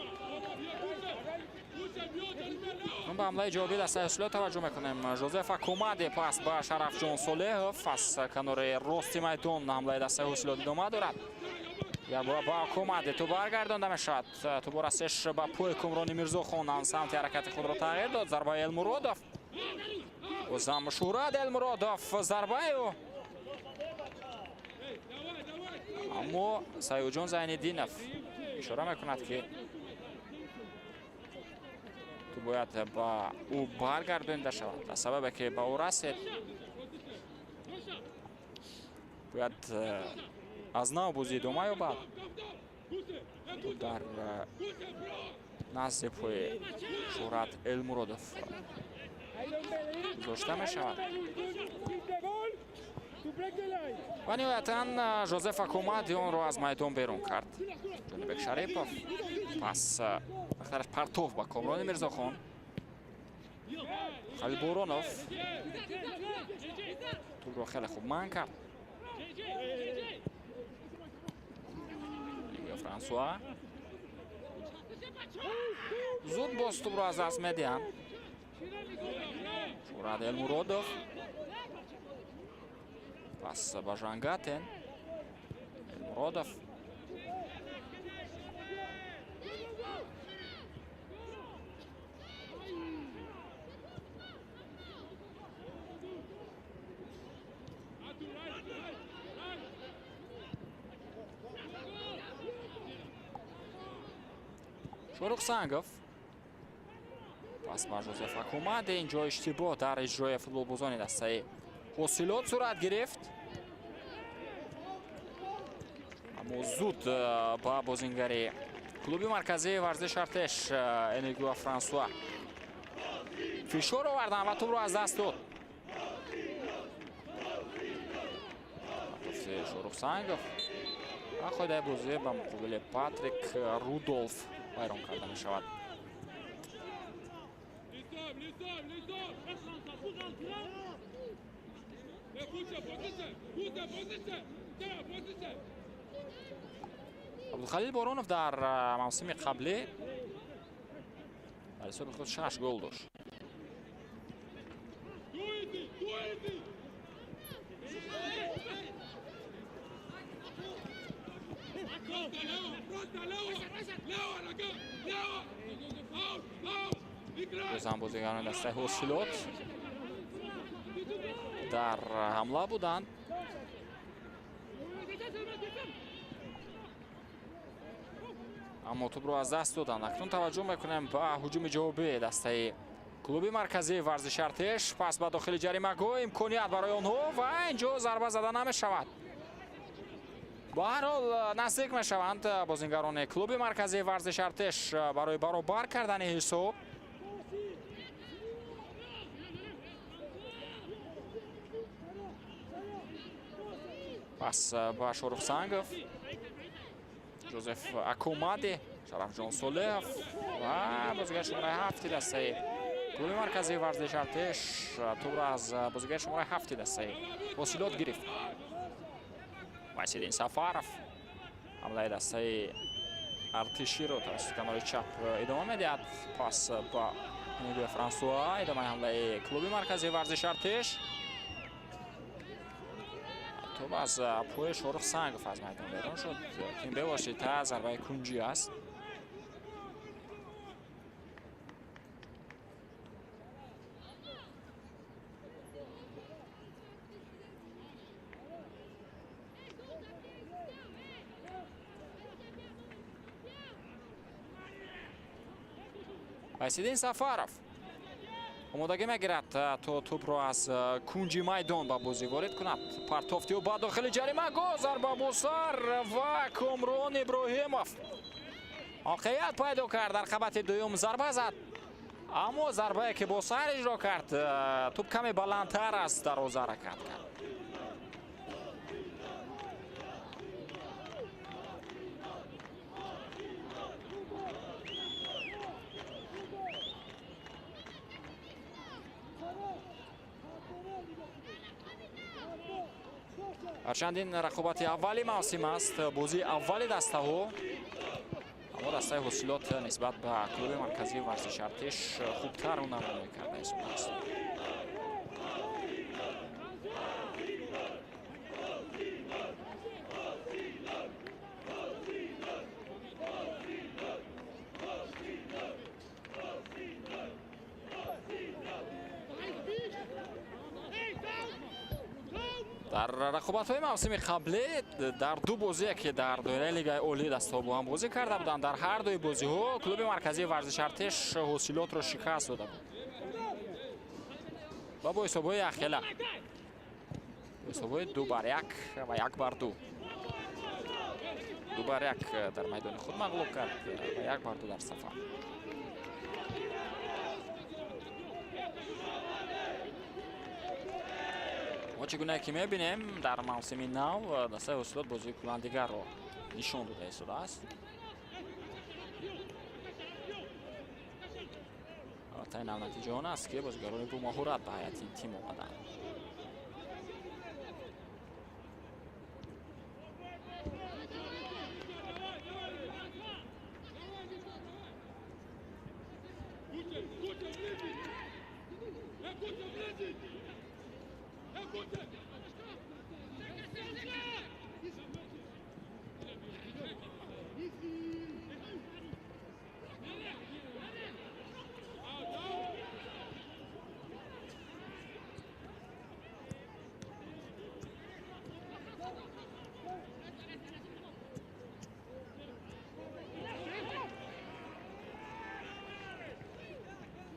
به حمله جوابی دسته حاصلات توجه میکنیم. ژوزف کوماده پاس به شرف جان صالحов از کنار راست میدان حمله دسته حاصلات ادامه دارد. یا با کوماده تو برگردانده میشد. تو برسش به پای کامران میرزاخان سمت حرکت خود را تغییر داد. ضربه المرادوف بازم شهرت المرادوف ضربه اما سیوجان زین‌الدینov اشاره میکند که تو باید با او برگردانده شود در سبب که با او رسید باید از نو بازی ادامه یابد. تو در نزد پای شهرت المرادوف گذاشته می شود و نهایتا ژوزف کوماده آن را از میدان بیرون کرد. جانبک شریپوف پس اخترش پرتوف با کامران میرزاخان. خلیل بورونوف توپ را خیلی خوب منع کرد. لیگا فرانسوا زود باز توپ را از دست میدهند. شهرت المرادوف پس با ژان گاتن. المرادوف شاروخ سنگوف پس با ژوزف کوماده اینجا اشتباه در اجرای فوتبالبازان دسته حاصلات صورت گرفت اما زود با بازیگری کلوب مرکزی ورزش ارتش لیگا فرانسوا فشار آوردن و توپ را از دست داد. شاروخ سنگوف و خود بازی با مقابل پاتریک رودولف ویران کرده می شود. عبدالخلیل بارونوف در موسم قبلی در حساب خود 6 گل داشت. بازم بازیگران دسته حاصلات در حمله بودند اما توپ رو از دست دادن. اکنون توجه میکنیم به هجوم جوابی دسته клуби марказии варзиши артеш. Пас ба дохили ҷаримагоҳ имконият барои онҳо ва инҷо зарба зада намешавад. ба ҳар ҳол наздик мешаванд бозингарони клуби марказии варзиши артеш барои баробар кардани ҳисоб. пас ба Шорухсангов, Жозеф Акумади, Шарафҷон Солеҳов ва бозигар шумораи 7 дастаи клуби марказии варзиши артеш тур аз бозигар шумораи 7 дастаи ҳосилот гирифт. Вайсиддин Сафаров ҳамлаи дастаи артиширо тавассути канори чап идома медиҳад. пас ба Нигоҳ Франсуа, идомаи ҳамлаи клуби марказии варзиши артеш. тоб аз пӯи Шорухсангов аз майдон берун шуд. ин бевосита зарбаи кунҷӣ аст. Вайсиддин Сафаров омодагӣ мегирад то тӯбро аз кунҷи майдон ба бозӣ ворид кунад. партофтиё ба дохили ҷаримагоҳ, зарба бо сар ва Комрон Иброҳимов воқеият пайдо кард. дар қабати дуюм зарба зад, аммо зарбае ки бо сар иҷро кард, тӯб каме баландтар аз дароза ҳаракат кард. ҳарчанд ин рақобати аввали мавсим аст, бозии аввали дастаҳо, аммо дастаи ҳосилот нисбат ба клуби марказии варзиши артеш хубтар ронамоӣ карда ҳисобласт. дар рақобатҳои мавсими қаблӣ дар ду бозие ки дар доираи лигаи олии дастаҳо бо ҳам бозӣ карда буданд, дар ҳар дуи бозиҳо клуби марказии варзиши артеш ҳосилотро шикаст дода буд ва бо ҳисобҳои яхела, бо ҳисобҳои 2-1 ва 1-2. 2-1 дар майдони худ мағлуб кард ва 1-2 дар сафар. чӣ гуна ки мебинем дар мавсими нав дастаи ҳосилот бозии куландигарро нишон дода истодааст. албатта ин навнатиҷа он аст ки бозигарони бу маҳорат ба ҳайати тим омаданд.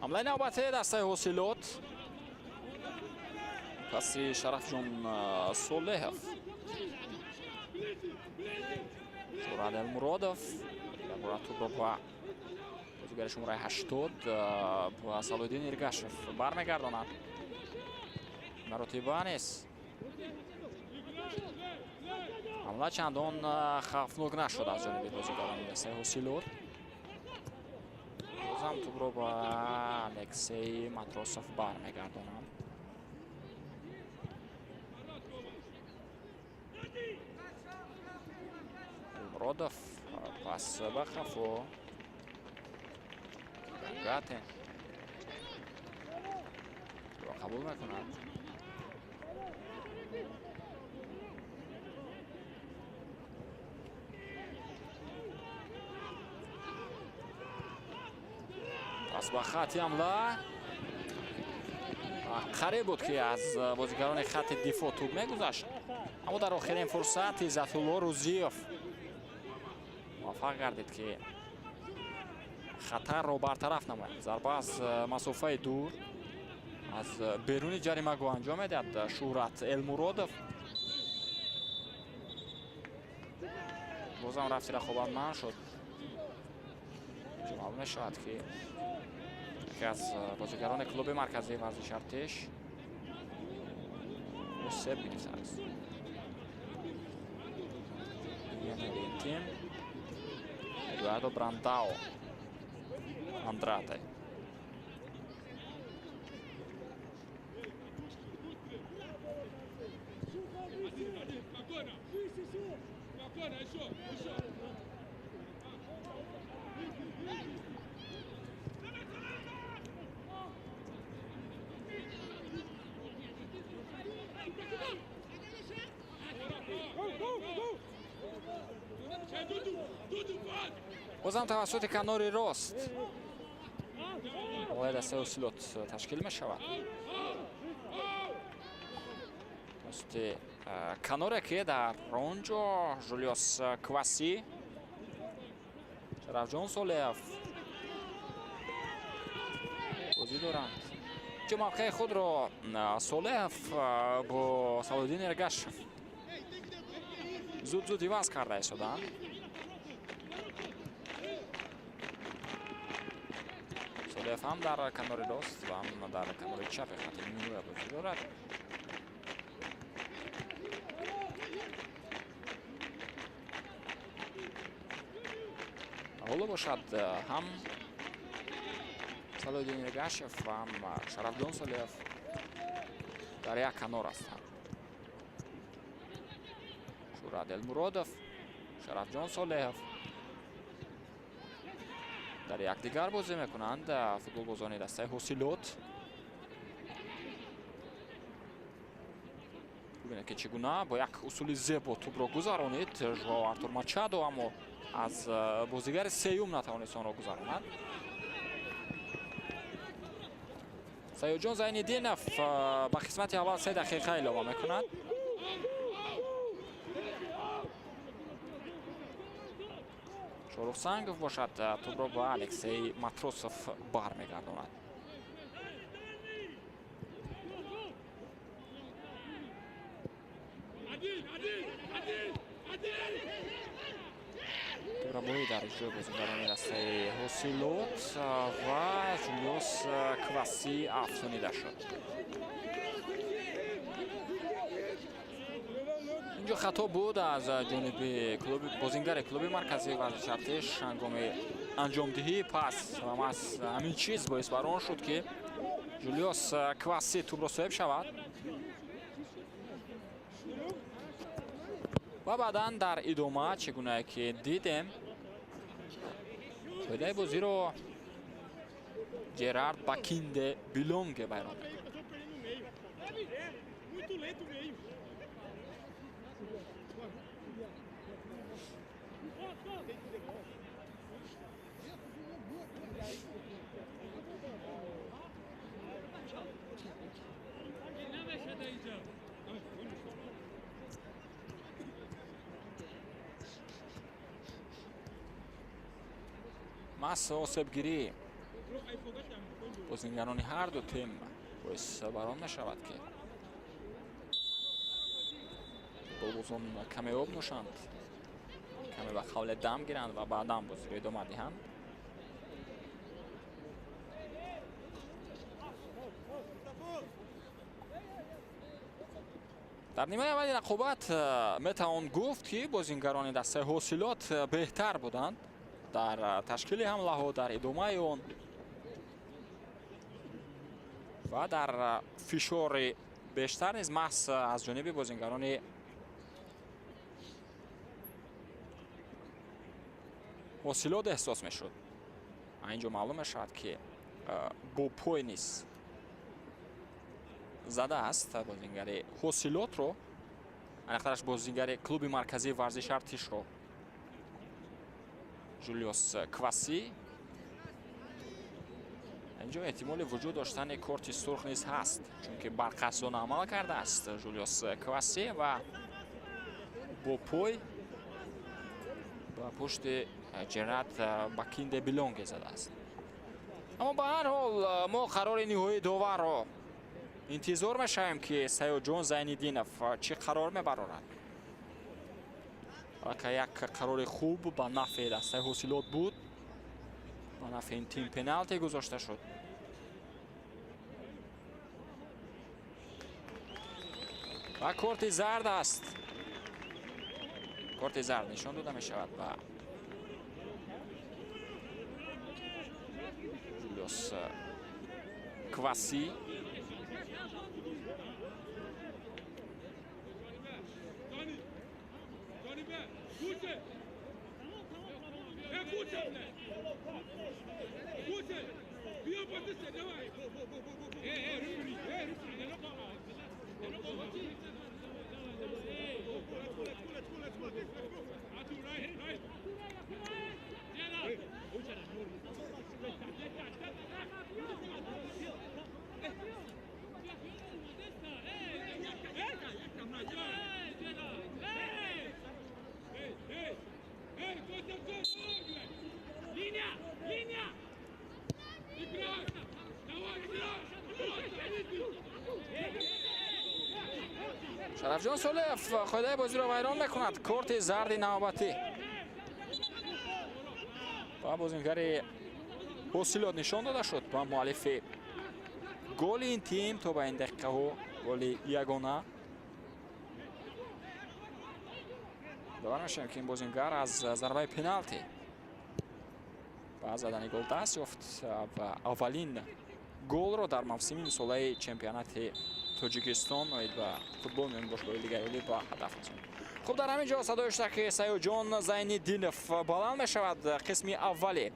ҳамлаи навбатии дастаи ҳосилот паси Шарафҷон Солеҳов, Зураб Элмуродов бора тӯбро ба бозигари шумораи 80 ба Салоҳиддин Иргашев бармегардонад. маротиба нест. ҳамла чандон хавфнок нашуд аз ҷониби бозигарони дастаи ҳосилот. бозам тӯбро ба Алексей Матросов бармегардонад. Родов пас ба Хафо, Гатен қабул мекунад. пас ба хати ҳамла қариб буд ки аз бозигарони хати дифоъ тӯб мегузашт, аммо дар охирин фурсат Иззатулло Рӯзиёв муваффақ гардид ки خطر رو برطرف نماید. ضربه از مسافه دور از بیرون جریمه گو انجام میدهد شهرت المرادov. بازم رفتی رقابتمند شد. معلوم شد که یکی از بازیگران کلوب مرکزی ورزش ارتش سب گرفته است. این تیم Eduardo Brandao Andrade. بازم توسط کنار راست باید دسته اوسیلوت تشکیل می شود. توسط کناره که در اونجا جولیوس کواسی، شرفجان سولیف بازی دارند. که موقع خود را سولیف با صلادین ارگش زود عوض کرده شدند. سولیف هم در کنار راست و هم در کنار چپ خط میانی بازی دارد. حالا باشد هم صلادین ارگشف و هم شرفجان سولیف در یک کنار هستند. شهرت المرادov، شرفجان سولیف در یک دیگر بازی میکنند. فوتبال بازان دسته اوسیلوت. ببینید که چگونه با یک اصول زیبا توپ را گذرانید. ژائو آرتور ماچادو اما از بازیگر سیوم نتوانست آن را گذراند. سیاجان زین‌الدینов با قسمت اول 3 دقیقه اضافه میکند. شاروخ سنگوف باشد توپ را با الکسی ماتروسوف برمیگرداند. توپ را باید در اجرای بازیگران دسته اوسیلوت و جولیوس کواسی افزونیده شد. اینجا خطا بود از جانب بازیگر کلوب مرکزی ورزش ارتش هنگام انجام دهی پاس و از همین چیز باعث بر آن شد که جولیوس کواسی توپ را صاحب شود و بعدا در ادامه چگونه که دیدیم بدای بازی رو جرارد باکینده بیلونگ بیرون می‌کند. مس آسیبگیری بازیگران هر دو تیم باعث بر آن نشود که بازم کمی آب نوشند، کمی به خول دم گیرند و بعدا بازی را ادامه دهند. در نیمه اولی رقابت میتوان گفت که بازیگران دسته اوسیلوت بهتر بودند در تشکیل حمله ها، در ادامه اون و در فشار بیشتر نیز محض از جانب بازیگران اوسیلوت احساس میشد. اینجا معلوم شد که با پای نیز زده است بازیگر اوسیلوت رو، انخرش بازیگر کلوب مرکزی ورزش ارتش رو جولیوس کواسی. اینجا احتمال وجود داشتن کارت سرخ نیز هست چون که برقصدانه عمل کرده است جولیوس کواسی و با پای و پشت جرات با کیند بیلونگ زده است. اما به هر حال ما قرار نهایی داور رو انتظار میشیم که سایو جان زینالدینов چی قرار میبرد. که یک قرار خوب با نفع دسته حاصلات بود، با نفع این تیم پنالتی گذاشته شد. و کارت زرد است. کارت زرد نشان داده می شود و جولیوس کواسی. شرفجان سولف قاعده بازی را ویران میکند. کارت زرد نوبتی با بازیگر حاصلات نشان داده شد با مؤلف گل این تیم تا به این دقیقه ها گل یگانه. باور میشیم که این بازیگر از ضربه پنالتی با زدن گل دست یافت و اولین گل را در موسم امساله چمپیونات تاجیکستان و فوتبال میان باشگاه لیگ اولی با هدف رساند. خب در همین جا صدای شده که سایو جان زینالدینов بلند می شود. قسم اولی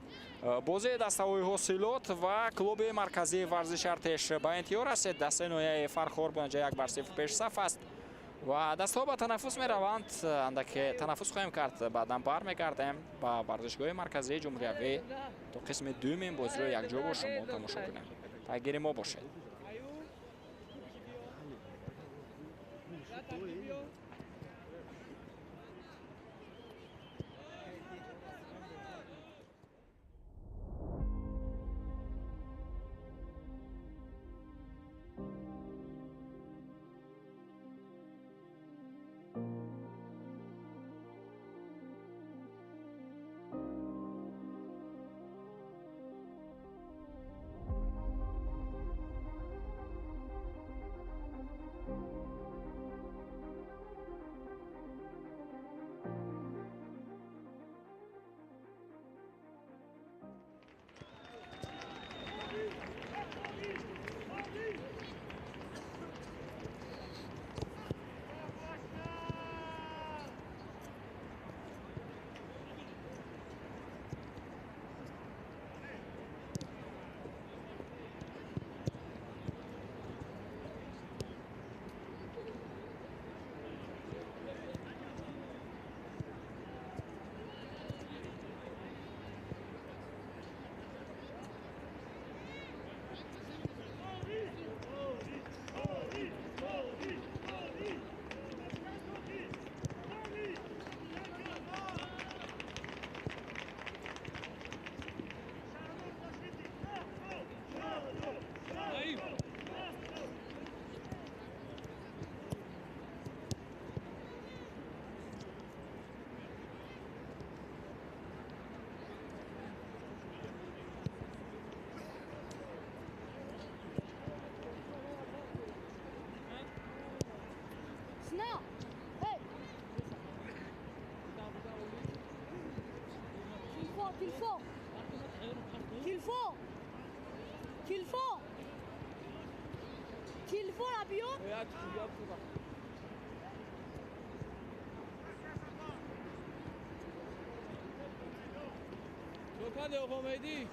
بازی دسته‌های حاصلات و کلوب مرکزی ورزش ارتش به انتها رسید. دسته نویه فرخور با نتیجه 1-0 پیش صف است و دسته‌ها به تنفس می روند. اندک تنفس خواهیم کرد، بعدا برمیگردیم با ورزشگاه مرکزی جمهوری اوی تا قسم دوم بازی رو یک جا با شما تماشا کنیم. پیگیر ما باشید. Qu'il faut l'avion. Pas de remédie.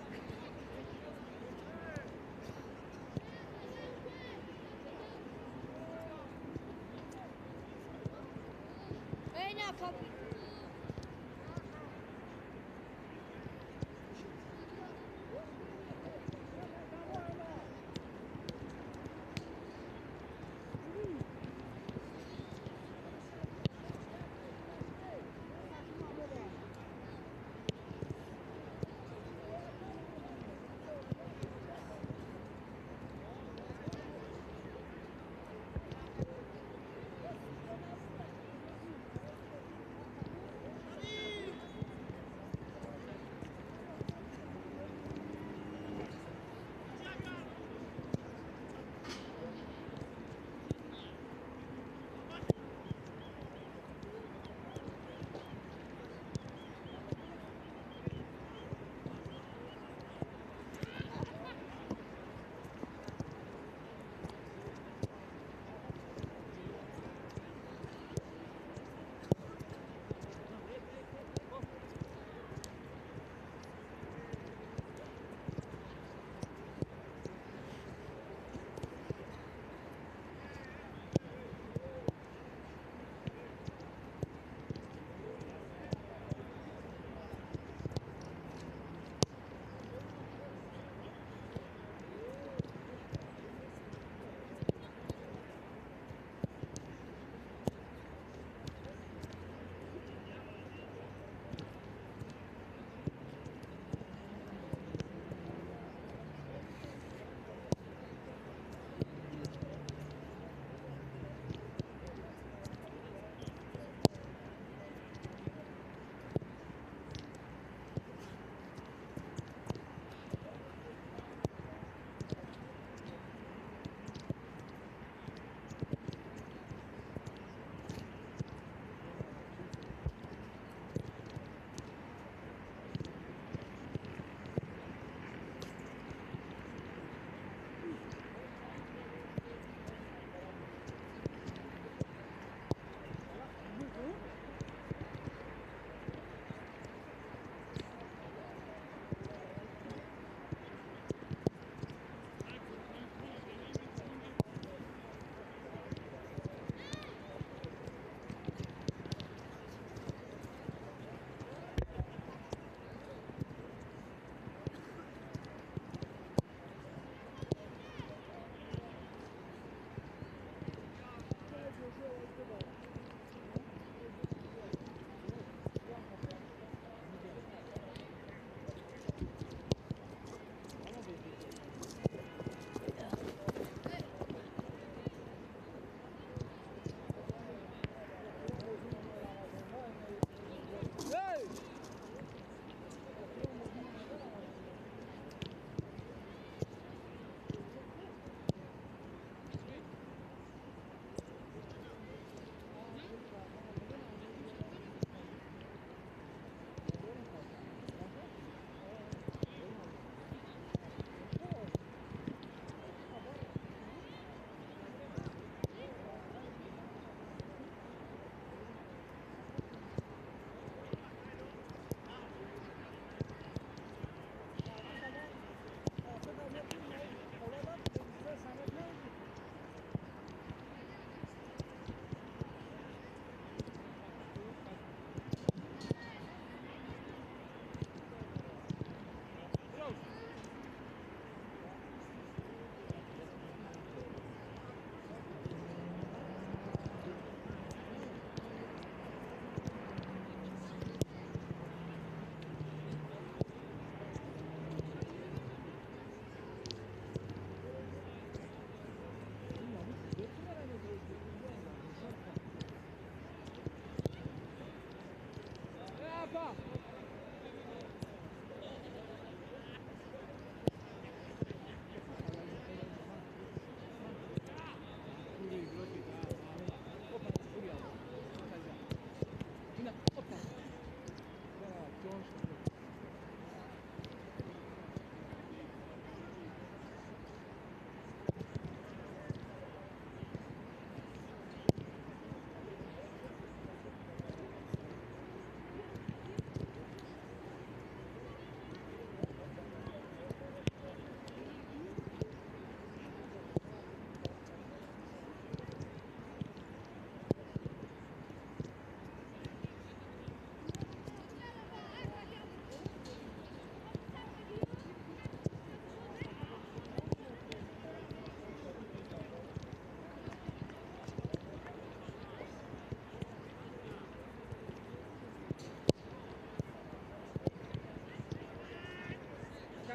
Papa.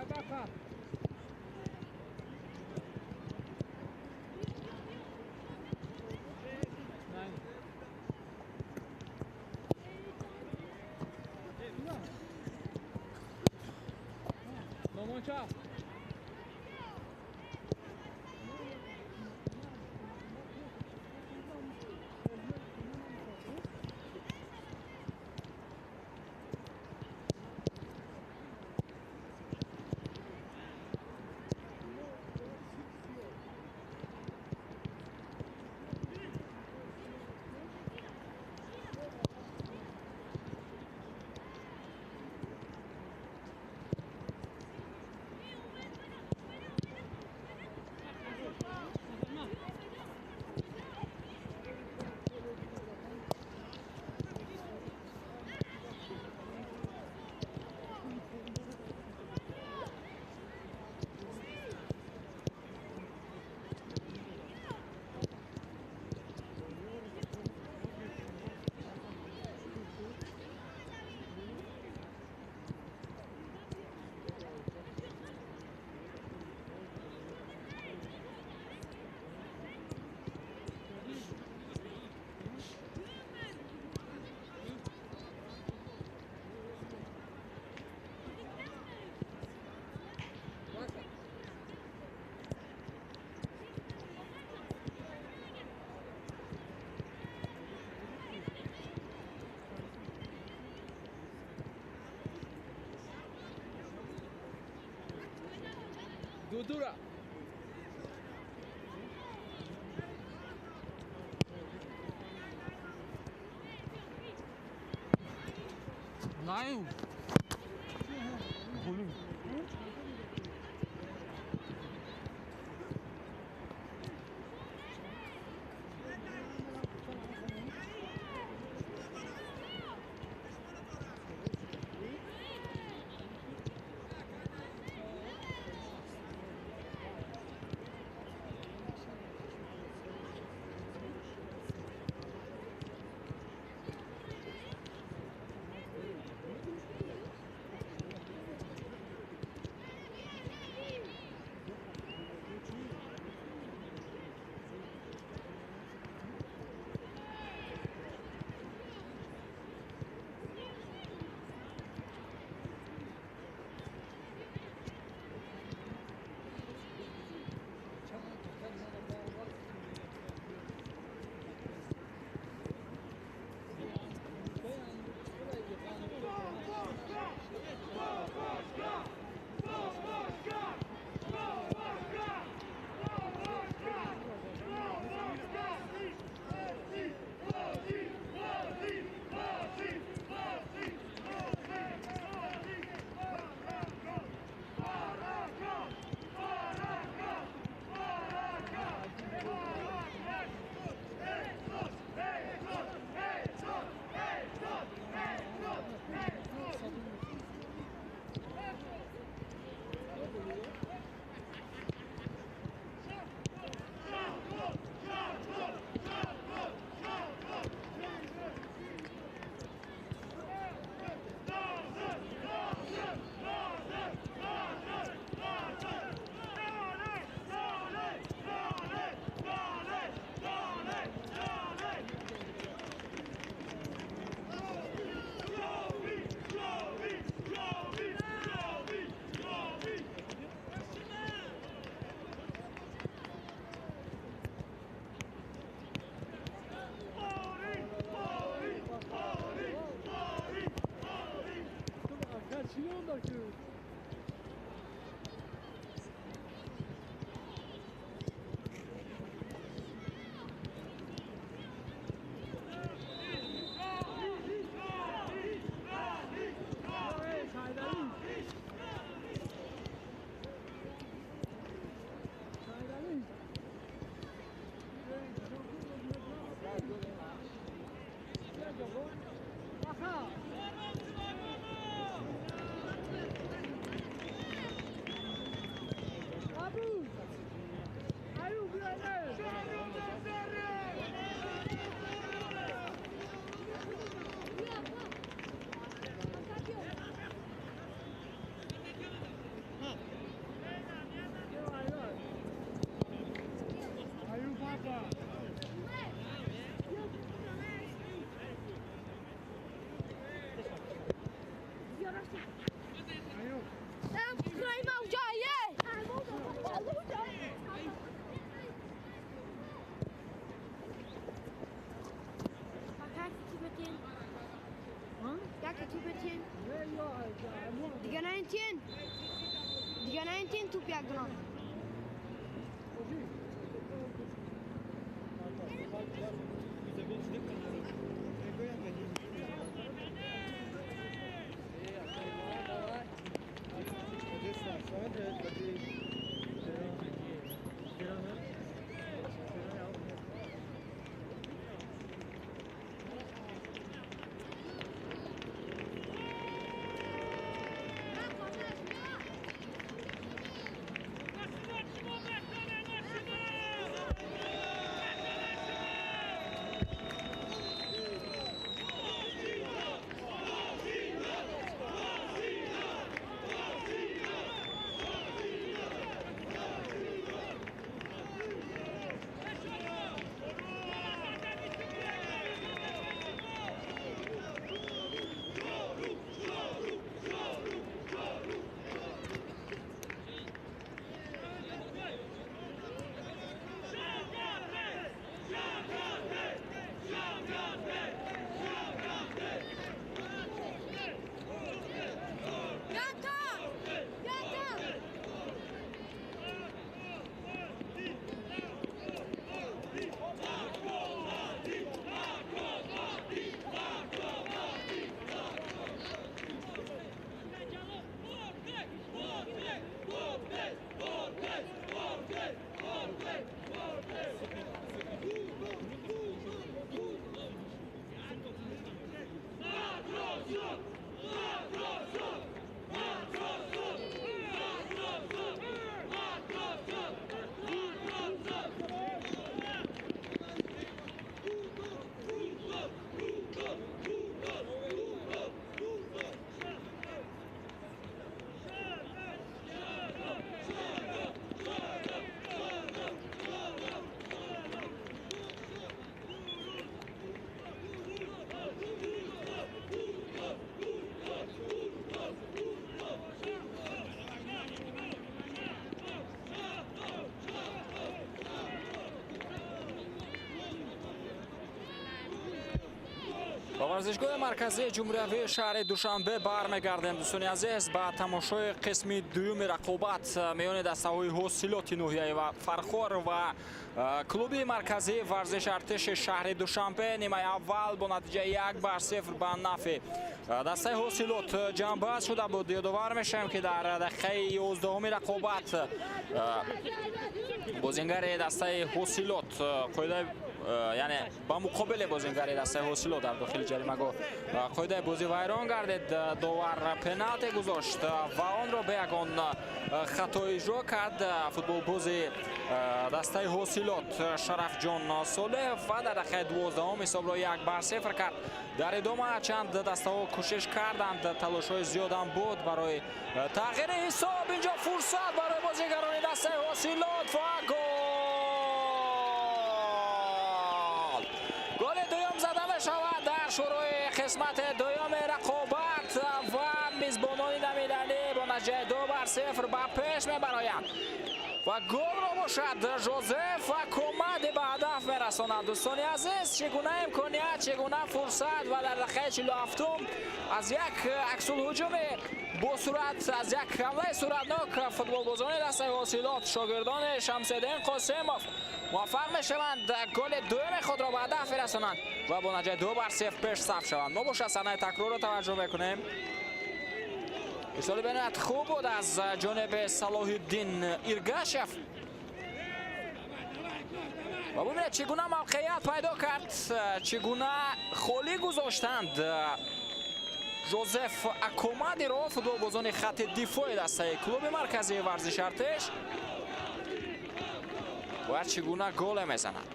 Papa. Nein. Moment, ciao. Dudura. Nein. دیگه 19 توپ یک دونم با ورزشگاه مرکزی جمهوری شهر دوشنبه برمیگردیم دوستان عزیز با تماشای قسم دوم رقابت میان دسته‌های حاصلات نوحیه و فرخار و کلوب مرکزی ورزش ارتش شهر دوشنبه نیمه اول با نتیجه 1-0 به نفع دسته حاصلات جنببست شده بود. یادآور میشم که در دقیقه 11 رقابت بازیگر دسته حاصلات قاعده یعنی با مقابل بازیگر دسته حاصلات در داخل جریمه قاعده بازی ویران گردید. داور پنالتی گذاشت و آن را به یگان خطا اجرا کرد فوتبال بازی دسته حاصلات شرف جان صالح و در دقیقه 12 حساب را 1-0 کرد. در ادامه چند دسته ها کوشش کردند، تلاش های زیاد هم بود برای تغییر حساب. اینجا فرصت برای بازیگران دسته حاصلات و گل دوم زده میشود در شروع قسمت دوم رقابت و میزبانان نمیدنی با نتیجه 2-0 به پیش میبرند و گل را باشد ژوزف و کمد به هدف میرساند. دوستان عزیز چگونه امکانیت، چگونه فرصت و در دقیقه 47 از یک عکس الهجوم با صورت، از یک حمله صورتناک فوتبال بازان دسته حاصلات شاگردان شمس‌الدین قاسموف موفق میشوند گل دوم خود را به هدف برسانند و با نتیجه 2-0 پیش صف شوند. ما باشه صحنه تکرار را توجه میکنیم. اصلاح بینایت خوب بود از جانب صلاح الدین ایرگاشف و ببینید چگونه موقعیت پیدا کرد، چگونه خالی گذاشتند ژوزف اکومادی را فوتبال بازان خط دفاع دسته کلوب مرکزی ورزش ارتش و چگونه گل میزند.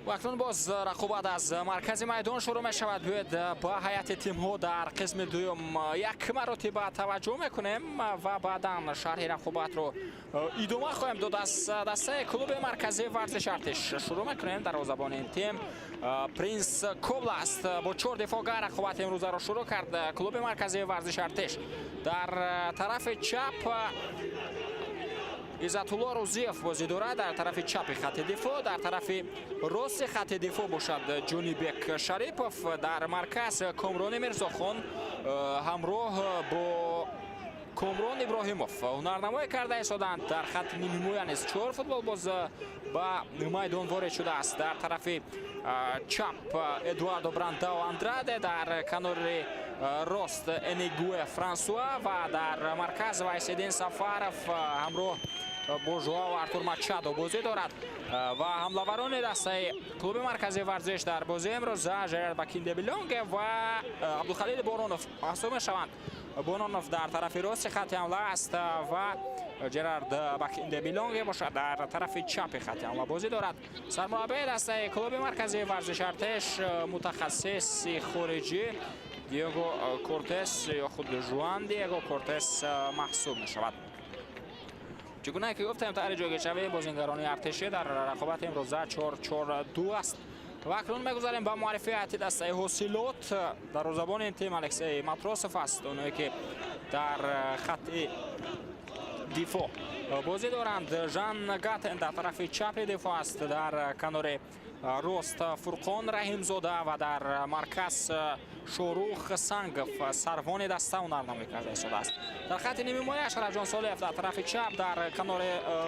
اکنون باز رقابت از مرکز میدان شروع می شود. بیاید با هیئت تیم ها در قسم دوم یک مرتبه توجه میکنیم و بعدا شرح رقابت رو ادامه خواهیم داد. از دسته کلوب مرکزی ورزش ارتش شروع میکنیم. در زبان این تیم پرینس کوبل است. با 4 دفاعگر رقابت امروز را شروع کرد کلوب مرکزی ورزش ارتش. در طرف چپ عزت‌الله روزیف بازی دارد. در طرف چپ خط دفاع، در طرف راست خط دفاع باشد جونیبک شریپوف. در مرکز کامران میرزاخان همراه با کامران ابراهیموف هنرنمایی کرده ایستادند. در خط نیمه نیز 4 فوتبال باز با میدان وارد شده است. در طرف چپ ادواردو برانداو اندراده، در کنار راست انیگوه فرانسوا و در مرکز وایسیدین سفارف همراه با ژائو آرتور ماچادو بازی دارد. و حمله‌وران دسته کلوب مرکزی ورزش در بازی امروز ژرارد باکیندبیلونگ و عبدالخلیل بارونوف محسوب می‌شوند. بارونوف در طرف راست خط حمله است و ژرارد باکیندبیلونگ باشد در طرف چپ خط حمله بازی دارد. سرمربی دسته کلوب مرکزی ورزش ارتش متخصص خارجی دیگو کورتس یا خود جوان دیگو کورتس محسوب می‌شود. چگونه که گفتم در جای شوی بازیگران ارتشی در رقابت امروز 4-4-2 است. و اکنون میگذاریم با معرفی هیئت دسته حاصلات. در زبان این تیم الکسی ماتروسوف است. اونایی که در خط دفاع بازی دارند. ژان گاتن در طرف چپ دفاع است. در کنار راست فرقان رحیمزاده و در مرکز شاروخ سنگف سروان دسته هنرنمایی کرده شده است. در خط نیمه مایه اشرف جان صالح در طرف چپ، در کنار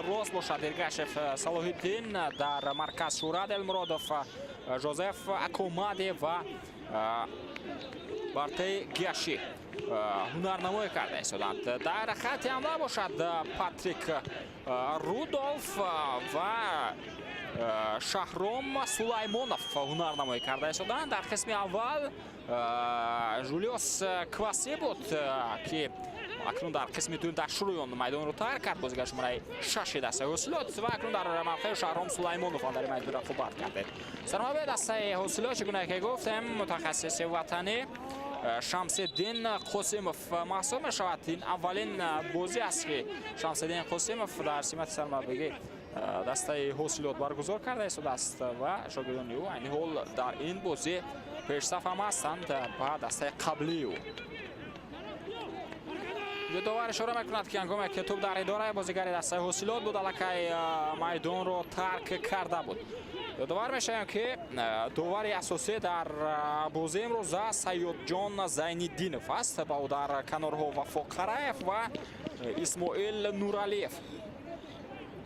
راست باشد درگشف صلاح الدین، در مرکز شوراد المرادوف جوزف اکومادی و بارتی گیاشی هنرنمایی کرده شدند. در خط حمله باشد پاتریک رودولف و شهرام سلیمانوف هنرنمایی کرده شدند. در قسم اول جولیوس کواسی بود که اکنون در قسم دوم در شروع میدان رو ترک کرد. بازیگر شماره 6 دسته حاصلات و اکنون در موقع شهرام سلیمانوف در میدان رقابت کرده. سرمربی دسته حاصلات چگونه که گفتم متخصص وطنی شمس الدین قاسموف محسوب می شود. این اولین بازی است که شمس الدین قاسموف در سمت سرمربیگی دسته حاصلات برگزار کرده است و شاگردان او این حال در این بازی پیشرفت هم هستند با دسته قبلی او. داور اشاره میکند که هنگامی که توپ در اداره بازیگر دسته حاصلات بود الکی میدان رو ترک کرده بود. داور میشه که داور اساسی در بازی امروز سیاد جان زین‌الدینوف است با او در کنارها وفا قرایف و اسماعیل نورالیف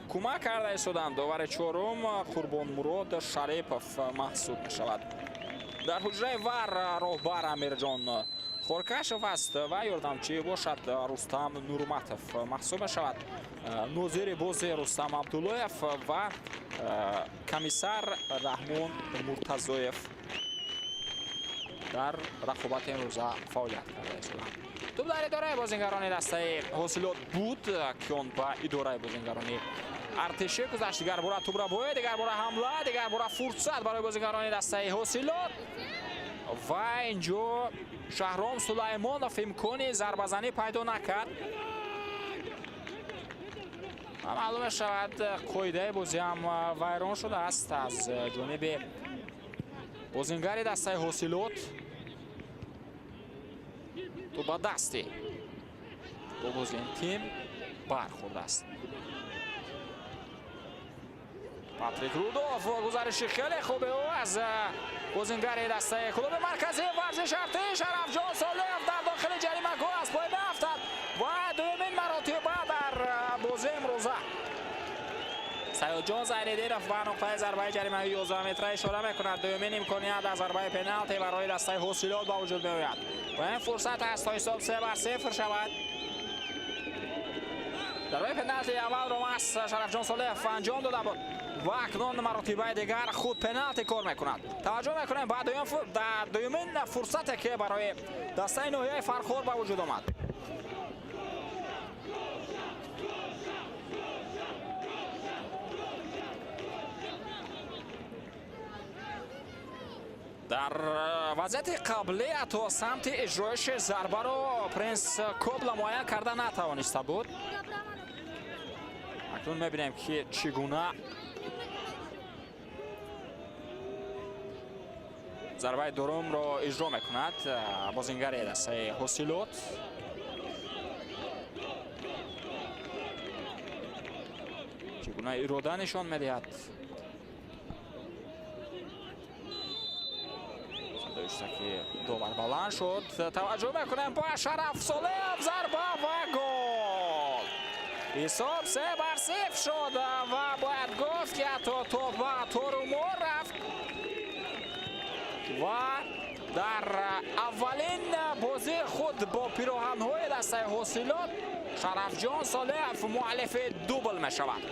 کمک کرده شدند. داور چهارم قربان مراد شریپوف محسوب می شود. در حجره ور راهبر امیرجان خورکشف است و یاردمچی باشد رستم نورمتوف محسوب می شود. ناظر بازی رستم عبداللهیف و کمیسر رحمان مرتضایف در رقابت امروز فعالیت کرده شدند. توپ در اداره بازیگران دسته حاصلات بود که آن با اداره بازیگران ارتشی گذشت. دیگر باره توپ را باید، دیگر باره حمله، دیگر باره فرصت برای بازیگران دسته حاصلات و اینجا شهرام سلیمانوف امکانی ضربه زنی پیدا نکرد. معلوم شود قاعده بازی هم ویران شده است از جانب بازیگر دسته حاصلات. تو با دستی با بازی این تیم برخورد است. پاتریک رودولف و گزارش خیلی خوبه او از بازیگر دسته کلوب مرکزی ورزش ارتش اشرف جان صالح در داخل جریمه گل از پای میافتد و دومین مراتب در بازی امروزه. سیاد جان زین‌الدینوف و نقطه ضربه جریمه 11 متره اشاره میکند. دومین امکانیت از ضربه پنالتی برای دسته حاصلات با وجود میآید و این فرصت است تا حساب 3-0 شود. ضربه پنالتی اول رو از اشرف جان صالح انجام داده بود و اکنون مراتب دیگر خود پنالتی کار میکند. توجه میکنیم بعد دومین فرصتی که برای دسته نوحیه فرخور به وجود آمد. در وضعیت قبلی تا سمت اجرایش ضربه رو پرنس کوبلا معاین کرده نتوانسته بود. اکنون میبینیم که چگونه ضربه دوم رو اجرا میکند بازیگر دسته هوسیلوت. چگونه اراده نشان میدهد. که دوبار بلند شد. توجه میکنیم با شرف صالح ضربه و گل. حساب 3-0 شد و باید گفت که تو توپ و تورمور رفت و در اولین بازی خود با پیراهن‌های دسته هوسیلوت شرف جان صالح مؤلف دوبل می شود.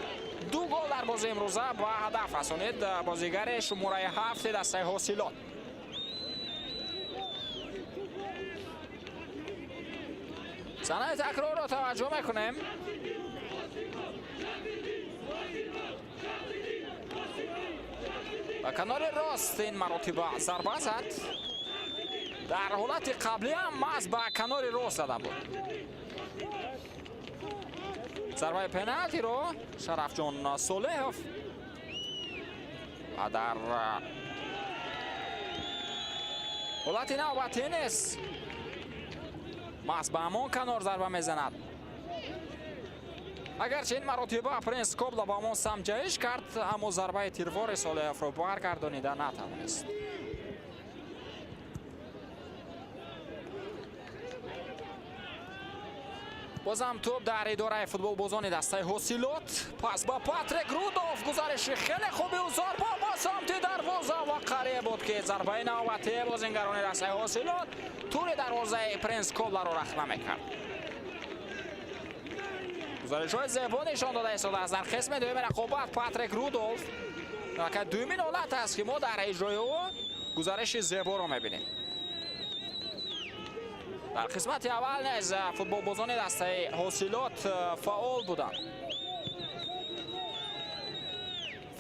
2 گل در بازی امروزه با هدف رسانید بازیگر شماره 7 دسته هوسیلوت. صحنه تکرار رو توجه میکنیم. و کنار راست این مراتب ضربه زد. در حالت قبلی هم محض به کنار راست زده بود. ضربه پنالتی رو شرف جان صالح و در حالت نوبتی نیست محض به همان کنار ضربه میزند. اگرچه این مراتبه پرنس کوبلا با همان سمت جایش کرد اما ضربه تیروار صالح رو برگردانیده نتوانست. بازم توپ در اداره فوتبال بازان دسته هوسیلوت. پس با پاتریک رودولف گزارش خیلی خوبی و ضربه با سمت دروازه و قریب بود که ضربه نوبتی بازیگران دسته هوسیلوت تور دروازه پرنس کوبلا رو رخنه میکرد. گزارش های زیبا نشان داده است از در قسم دوم رقابت پاتریک رودولف که دومین حالت است که ما در اجرای او گزارش زیبا رو میبینیم. در قسمت اول نیز فوتبال بازان دسته هوسیلوت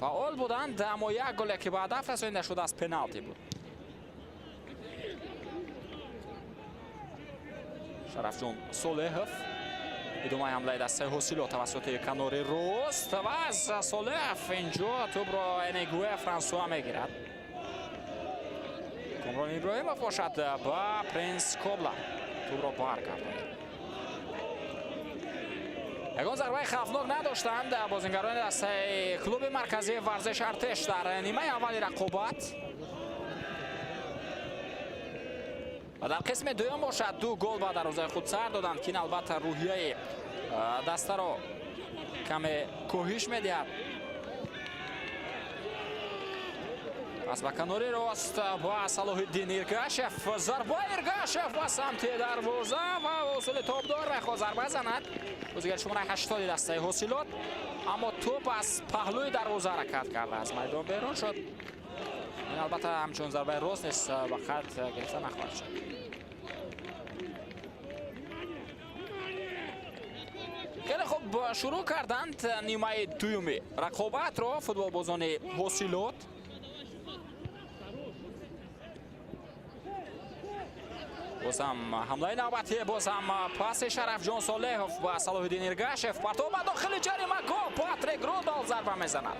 فعال بودند اما یک گل که به هدف رسانیده شده از پنالتی بود. شرف جان صالح ادامه حمله دسته هوسیلوت توسط کنار راست و از صالح اینجا توپ را انگوه فرانسوا میگیرد. کامران ابراهیم باشد با پرنس کوبلا توپ را برگرداند. یگان ضربه خطرناک نداشتند بازیگران دسته کلوب مرکزی ورزش ارتش در نیمه اول رقابت و در قسم دوم باشد 2 گل با دروازه خود سر دادند که این البته روحیه دسته را کم کاهش میدهد. پس به کنار راست با صلاح الدین ایرگاشف ضربه ایرگاشف با سمت دروازه و وصول توپدار میخواد ضربه زند بازیگر شماره 80 دسته هوسیلوت اما توپ از پهلوی دروازه حرکت کرده از میدان بیرون شد. این البته همچون ضربه راست نیست و خط گرفته نخواهد شد. خیلی خوب شروع کردند نیمه دومی رقابت را فوتبال بازان هوسیلوت. بازم حمله نوبتی بازم پاس شرف جان صالح و صلاح الدین ایرگاشف پرتاب به داخل جریمه گل پاتریک رودولف ضربه میزند.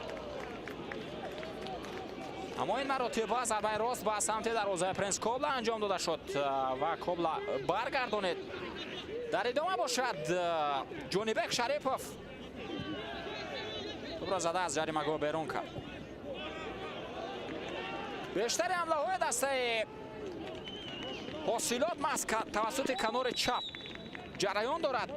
اما این مراتب ضربه راست به سمت دروازه پرنس کوبلا انجام داده شد و کوبلا برگردانید. در ادامه باشد جونیبک شریپوف توپ را زده از جریمه گل بیرون کرد. بیشتر حمله های دسته هوسیلوت محض توسط کنار چپ جریان دارد.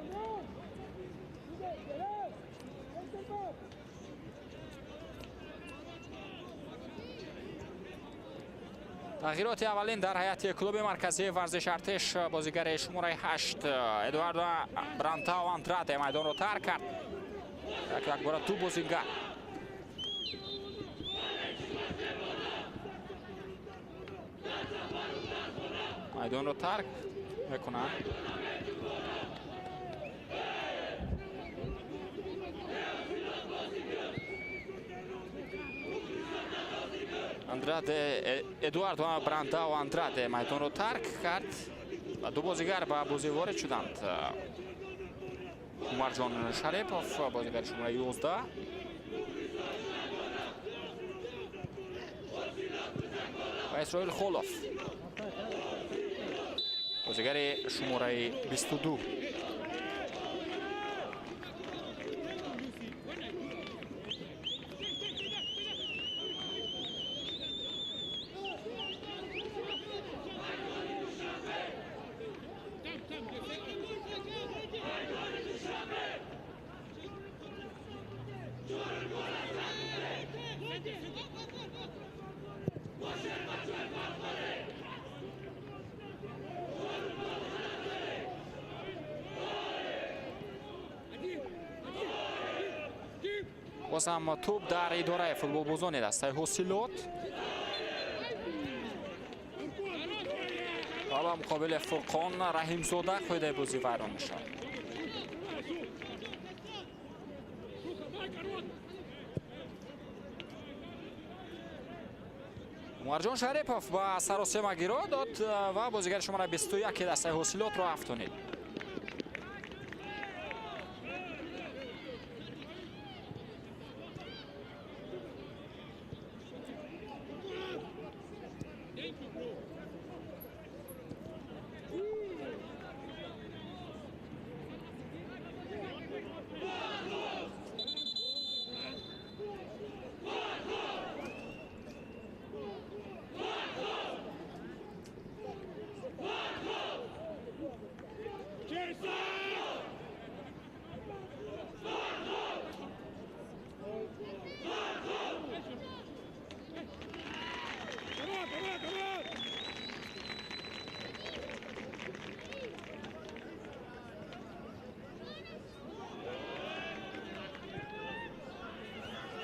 تغییرات اولین در هیئت کلوب مرکزی ورزش ارتش بازیگر شماره 8 ادواردو برانتاو آنتراته میدان رو ترک کرد. یک بار تو بازیگر میدان رو ترک میکنند. اندراده ادوارد و براندا و اندراده میدان رو ترک کرد و دو بازیگر به بازی وارد شدند. عمرجان شریپوف بازیگر شماره 11 و اسرائیل خولوف بازیگر شماره 22. باز هم توپ در اداره فوتبال بازان دسته حسیلوت و مقابل فرقان رحیم زاده خود بازی ویران میشه. عمرجان شریپوف با سراسیمه گیرا داد و بازیگر شماره 21 دسته حسیلوت را افتونید.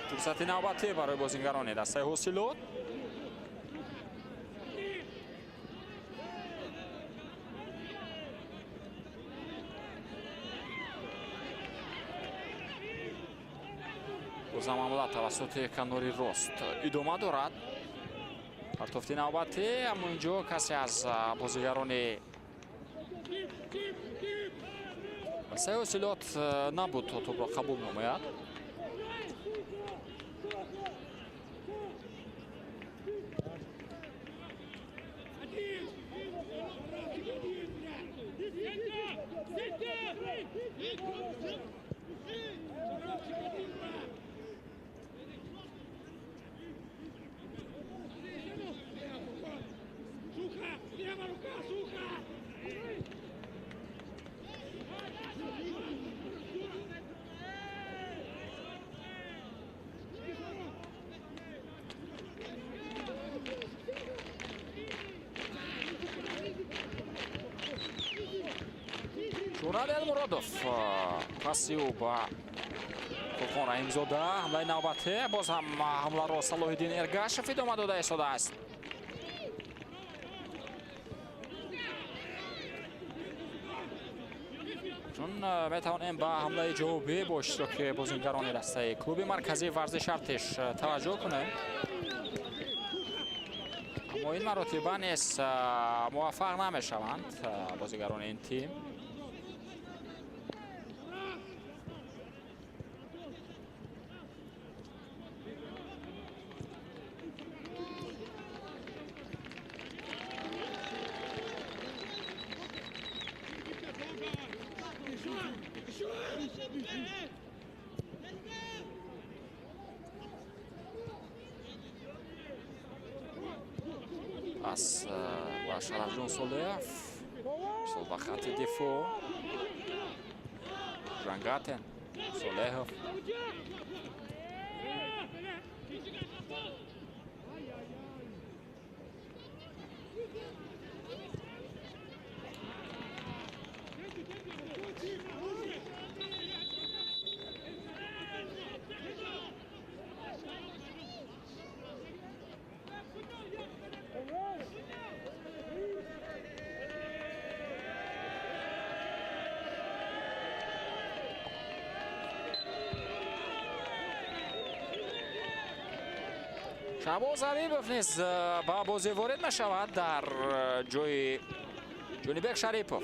فرصت نوبتی برای بازیگران دسته حسیلوت. بازم حمله توسط کناری راست ادامه دارد. پرتافت نوبتی، اما اینجا کسی از بازیگران دسته حسیلوت نبود تا توپ را قبول نماید. شورال المرادوف پاسی او با فرقان رحیم زاده. حمله نوبتی، باز هم حمله را صلاح الدین ارگاشف ادامه داده ایستاده است. چون میتوانیم با حمله جوابی با اشتراک بازیگران دسته کلوب مرکزی ورزش ارتش توجه کنیم، اما این مراتبا نیست موفق نمیشوند بازیگران این تیم. پس و شرفجان صالح با خط دفاع جنگاتن صالح шаҳбоз ҳабибов низ ба бозӣ ворид мешавад дар ҷои ҷонибек шарипов.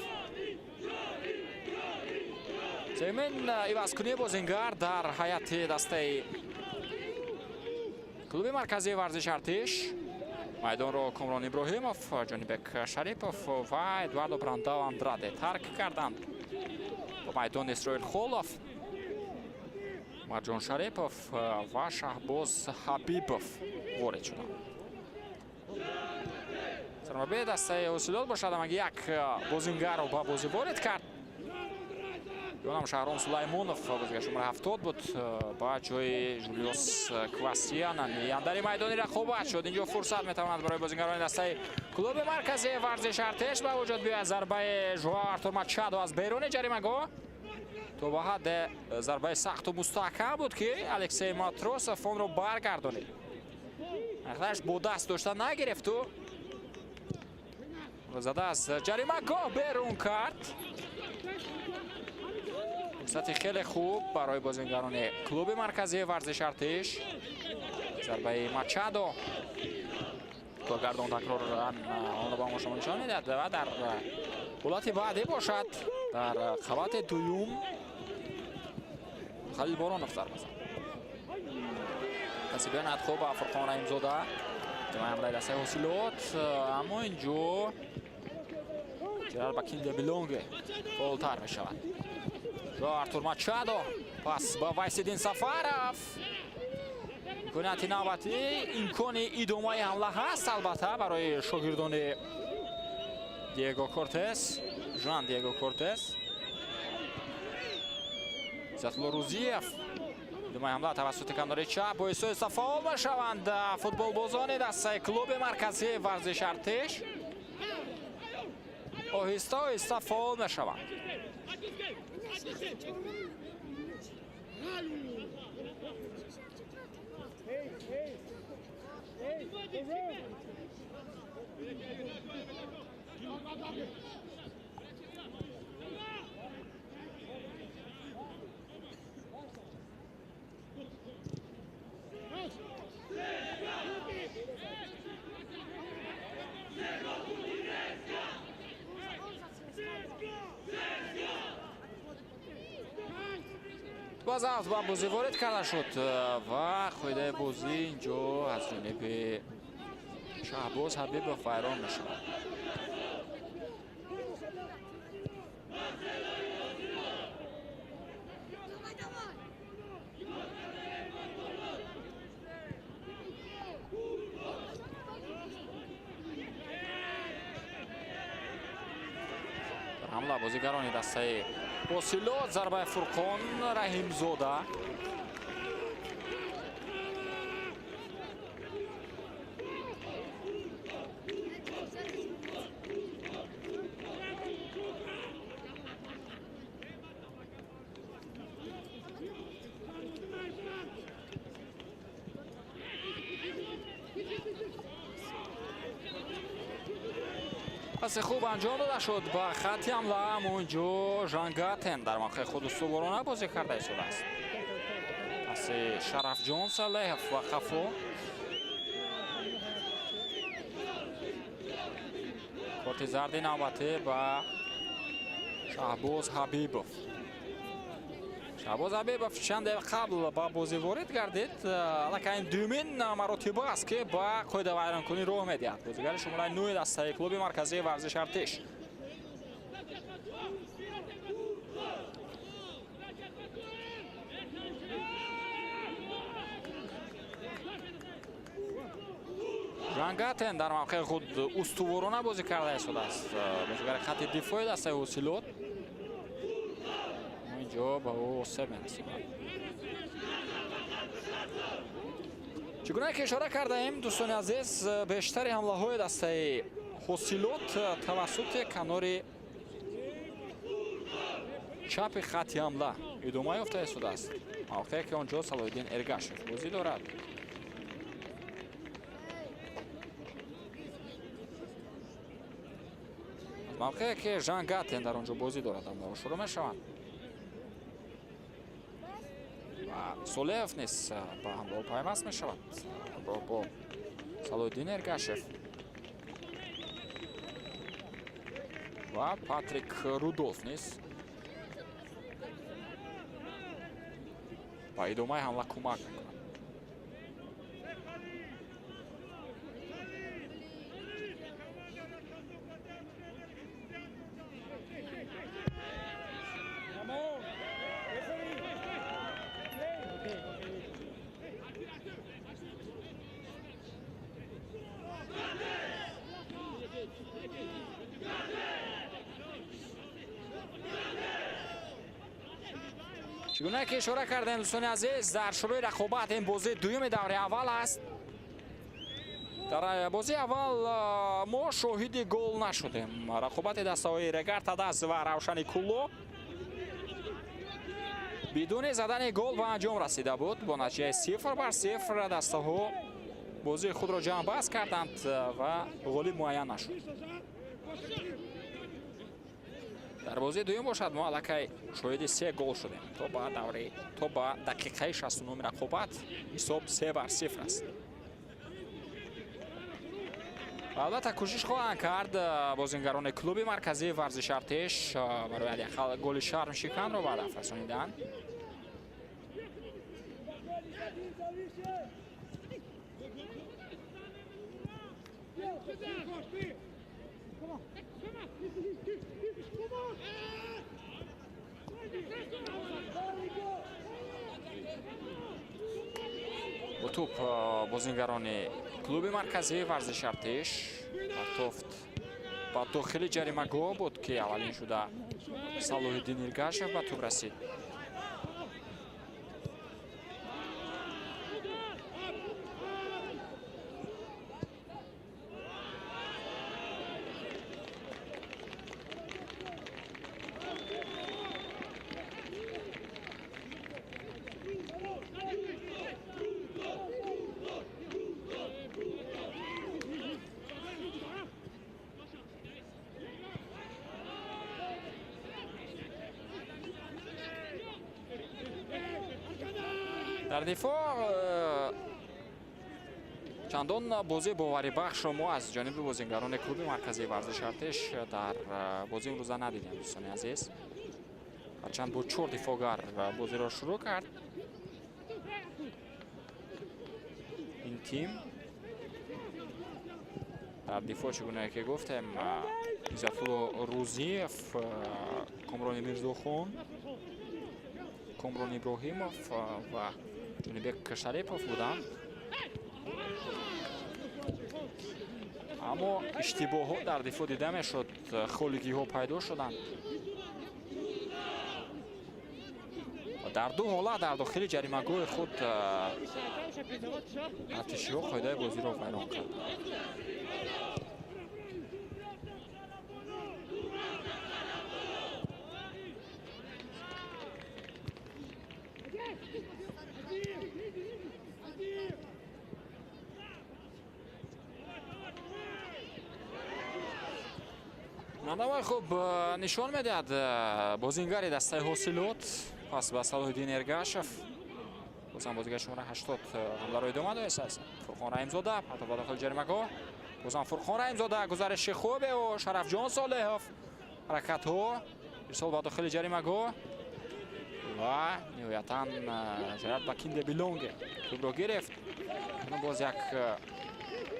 сеюмин ивазкунии бозингар дар ҳайати дастаи клуби марказии варзиши артиш. майдонро комрон иброҳимов, ҷонибек шарипов ва эдуардо брандау андраде тарк карданд. ба майдон исроил холов, марҷон шарипов ва шаҳбоз ҳабибов ворид шуданд. сармарбии дастаи ҳосилот бошад, амаги як бозингарро ба бозӣ ворид кард. ёнам шаҳром сулаймонов бозигари шумораи 70 буд ба ҷои ҷулиус квасияна. дар майдони рақобат шуд. инҷо фурсат метавонад барои бозингарони дастаи клуби марказии варзиши артиш ба вуҷуд биёяд. зарбаи Жоао Артур Мачадо аз беруни ҷаримагоҳ. то ба ҳадде зарбаи сахту мустаҳкам буд ки Алексей Матросов онро баргардонид. ахташ бо даст дошта нагирифту зада аз ҷаримагоҳ берун кард. фурсати хеле хуб барои бозингарони клуби марказии варзиши артиш. зарбаи Мачадо гардон такроран онро ба мо шумо нишон медиҳад ва дар ҳолати баъдӣ бошад. дар қабати дуюм халил боронов зарба зад. касибиёни адхоб ба Фурқон раҳимзода. ҷамоаи ҳамлаи дастаи ҳосилот, аммо инҷо ҷирар ба Кинде Билонге фаъолтар мешавад. Жоао Артур Мачадо пас ба Вайсиддин Сафаров. имконияти навбатӣ, имкони идомаи ҳамла ҳаст албатта барои шогирдони Диего Кортес, Жан Диего Кортес. Иззатулло Рӯзиев. идомаи ҳамла тавассути камдори чап боиси оҳиста фаъол мешаванд футболбозони дастаи клуби марказии варзиши артиш. оҳиста оҳиста фаъол мешаванд. базавт ба бозӣ ворид карда шуд ва қоидаи бозӣ инҷо аз ҷониби шаҳбоз ҳабибов вайрон мешавад. дар ҳамла бозигарони дастаи ҳосилот, зарбаи Фурқон Раҳимзода. паси хуб анҷом дода шуд ба хатти ҳамла, аммо инҷо Жангатен дар мавқеи худ устуворона бозӣ карда истодааст. паси Шарафҷон Салеҳов ва Қафо. корти зарди навбатӣ ба Шаҳбоз Ҳабибов. шаҳбоз ҳабибов чанд дақиқа қабл ба бозӣ ворид гардид. аллакай дуюмин маротиба аст ки ба қоида вайронкунӣ роҳ медиҳад бозигари шумораи 9 дастаи клуби марказии варзиши артиш. Жангатен дар мавқеи худ устуворона бозӣ карда истодааст. бозигари хатти дифои дастаи ҳосилот. инҷо ба ӯ осеб мерасонад. чӣ гуна ки ишора кардаем, дӯстони азиз, бештари ҳамлаҳои дастаи ҳосилот тавассути канори чапи хатти ҳамла идома ёфта истодааст. мавқеъе ки онҷо Салоҳиддин Эргашев бозӣ дорад. мавқеъе ки Жангатен дар онҷо бозӣ дорад ҳамлаҳо шурӯъ мешаванд. Солеев низ ба ҳамроҳ пайваст мешавад. Бо Салоҳиддин Эргашев ва Патрик Рудолф низ ба идомаи ҳамла кӯмак мекунад. چگونه که اشاره کردن دوستان عزیز در شروع رقابت این بازی دوم دوره اول است. در بازی اول ما شاهد گل نشدیم. رقابت دسته‌های رگارد دست و روشن کولو بدون زدن گل به انجام رسیده بود. با نتیجه 0-0 دسته‌ها بازی خود را جمع بست کردند و غالب معین نشد. در بازی دوم باشد ما الکی شاهد 3 گل شدیم. تا با دقیقه 69 رقابت حساب 3-0 است. البته کوشش خواهند کرد بازیگران کلوب مرکزی ورزش ارتش برای حداقل گل شرم شکن را به هدف رسانیدن. با توپ بازیگران کلوب مرکزی ورزش ارتش توفت با داخل جریمه‌گاه بود که اولین شده صلاح‌الدین ارگاشев به توپ رسید. در دفاع چندان بازی باوری‌بخش ما از جانب بازیگران کلوب مرکزی ورزش ارتش در بازی امروز ندیدیم دوستان عزیز. هرچند با 4 دفاعگر بازی را شروع کرد این تیم. در دفاع چگونه که گفتم عزت‌الله روزیف، کامران میرزاخان، کامران ابراهیموف و جانبک شریفوف بودند. اما اشتباهات در دفاع دیده میشد، خالگی ها پیدا شدند. در دو حالت در داخل جریمه‌گاه خود ارتشی ها قاعده بازی را ویران کرد. نامه خوب نشان میدهد بازیگر دسته حاصلات. پس به صلاح‌الدین ارگاشев بازم بازیگر شماره 80 حمله را ادامه داده است. فرخان رحیم‌زاده حتی به داخل جریمه‌گاه بازم فرخان رحیم‌زاده گزارش خوبه و شرف جان صالحov حرکت ها ارسال به داخل جریمه‌گاه و نهایتاً جرات بکینده بیلونگ توپ را گرفت. باز یک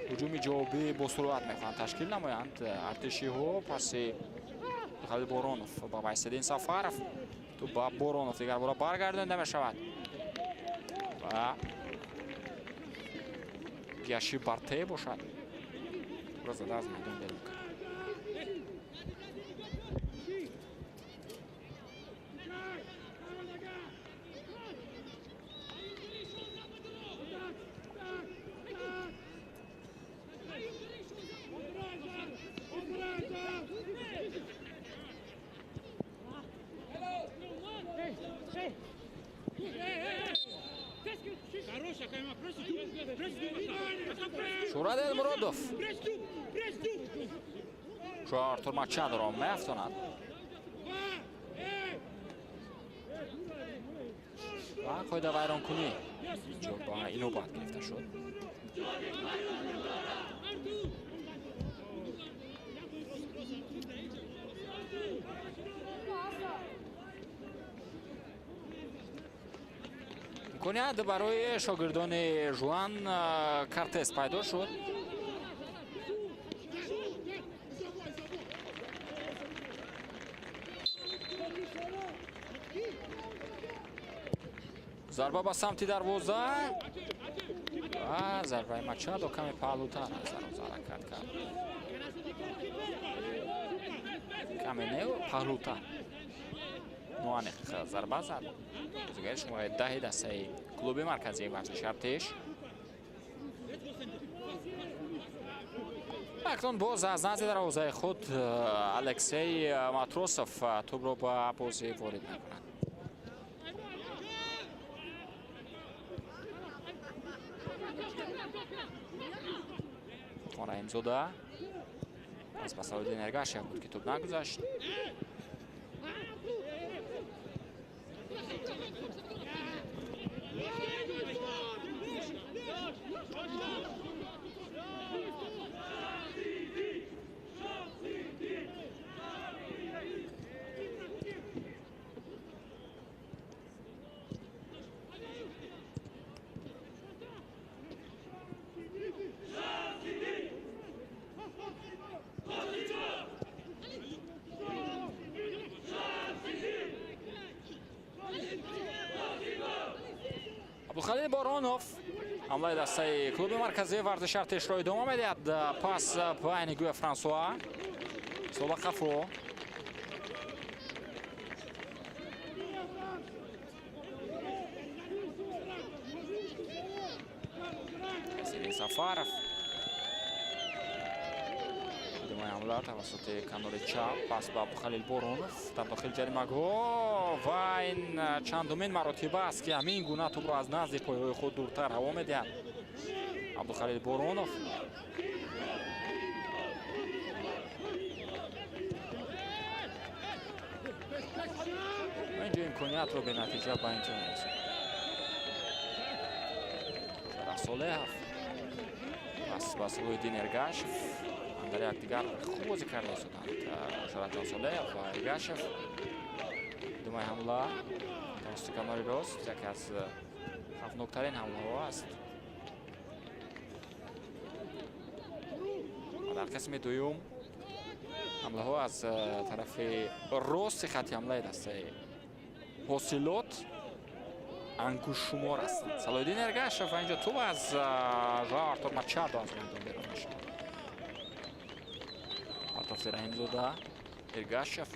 هجوم جوابی با سرعت میخوان تشکیل نمایند ارتشی ها. پس داخل بارانوف با وایسادین سفرов تو با بارانوف دیگر برای برگردانده میشود و گیاشی برته باشد را زده از میدان بیرون کرد. شوراد المرادوف شو ارتور ماچادو را میافتاند. و قاعده ویرانکنی اینجا با اینوبت گرفته شد. امکانیت برای شاگردان ژوان کارتز پیدا شد. ضربه به سمت دروازه و ضربه مچادو کمی پهلوتر از دروازه حرکت کرد. کمی نیو پهلوتر نوانق ضربه زد. بازیگر شماره 10 دسته کلوب مرکزی ورزش ارتش. اکنون باز از نزد دروازه خود الکسی ماتروسوف توپ را به بازی وارد می‌کند. رایم زوده از بسالود نرگاش بود که توپ نگذاشت. عبدالخلیل بارانوف حمله دسته کلوب مرکزی ورزش ارتش را ادامه میدهد. پاس پایین گوی فرانسوا سولا خفرو سیری سفارف ادامه حمله توسط کانال چپ. پاس به عبدالخلیل بارانوف در داخل جریمه گاه و این چندمین مراتبه است که همین گونه توپ را از نزد پایه‌های خود دورتر هوا میدهد عبدالخلیل بارانوف. اینجا امکانیت رو به نتیجه با اینجا میرسید. صالح پس با صلاح‌الدین ارگاشف در یک دیگر خوب بازی کرده شدند شرط صالح و ارگاشف. ادامه حمله توسط کنار راست یکی از خطرناک‌ترین حمله ها است. در قسم دوم حمله ها از طرف راست خط حمله دسته حاصلات انگوش شمار هستند. صلاح‌الدین ارگاشف اینجا توپ از ژائو آرتور ماچادو از میدان بیرون می‌شود. پرتافت رحیم زوده ارگاشف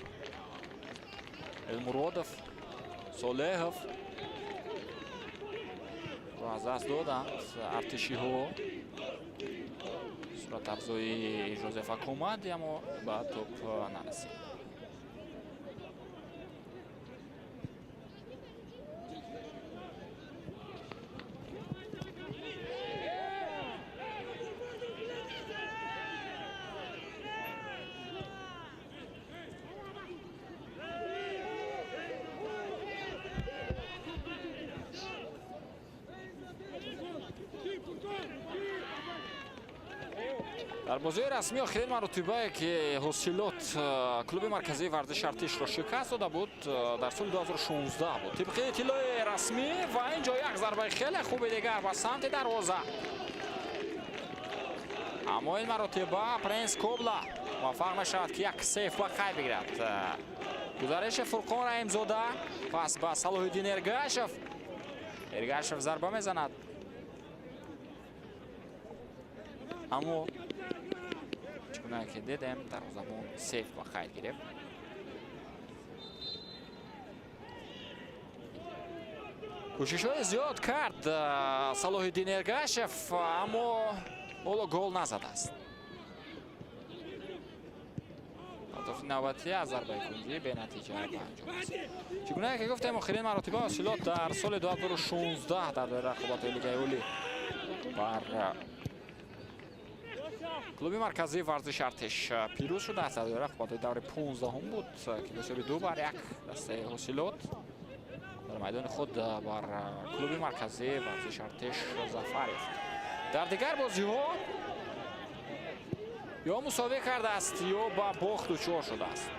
المرادف صالحов را از دست دادند ارتشی ها. صورت افزایی جوزف اومد اما به توپ نرسید. در بازی رسمی آخرین مراتبه که حاصلات کلوب مرکزی ورزش ارتش را شکست داده بود در سال 2016 بود. طبق اطلاع رسمی و اینجا یک ضربه خیلی خوب دیگر به سمت دروازه. اما این مراتبه پرنس کوبلا موفق میشود که یک سیف با خیر بگیرد. گزارش فرقان رحیم زوده پس به صلاح‌الدین ارگاشف. ارگاشف ضربه میزند اما چگونه که دیدم دروازه‌بان سیف با خیر گرفت. کوشش‌های زیاد کرد صلاح‌الدین ارگاشف اما اولا گل نزده است. هدف نوبتی از ضربه کنجی به نتیجه انجام رسید. چگونه که گفتم آخرین مراتبه حاصلات در سال 2016 در رقابت لیگ اولی بر کلوب مرکزی ورزش ارتش پیروز شده است. رقابت دور 15 هم بود که به 2 بر 1 دسته حاصلات در میدان خود بر کلوب مرکزی ورزش ارتش ظفر یافت. در دیگر بازی ها یا مساوی کرده است یا با باخت دچار شده است.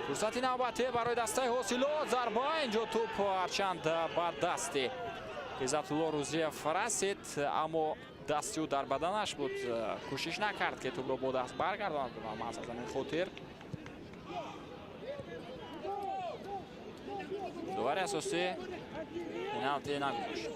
فرصتی نوبتی برای دسته حاصلات. ضربه اینجا توپ هرچند با دست عزت‌الله روزیف رسید اما دستی او در بدنش بود. کوشش نکرد که توپ را با دست برگرداند و محض از همین خاطر داور اساسی پنالتی نگذاشت.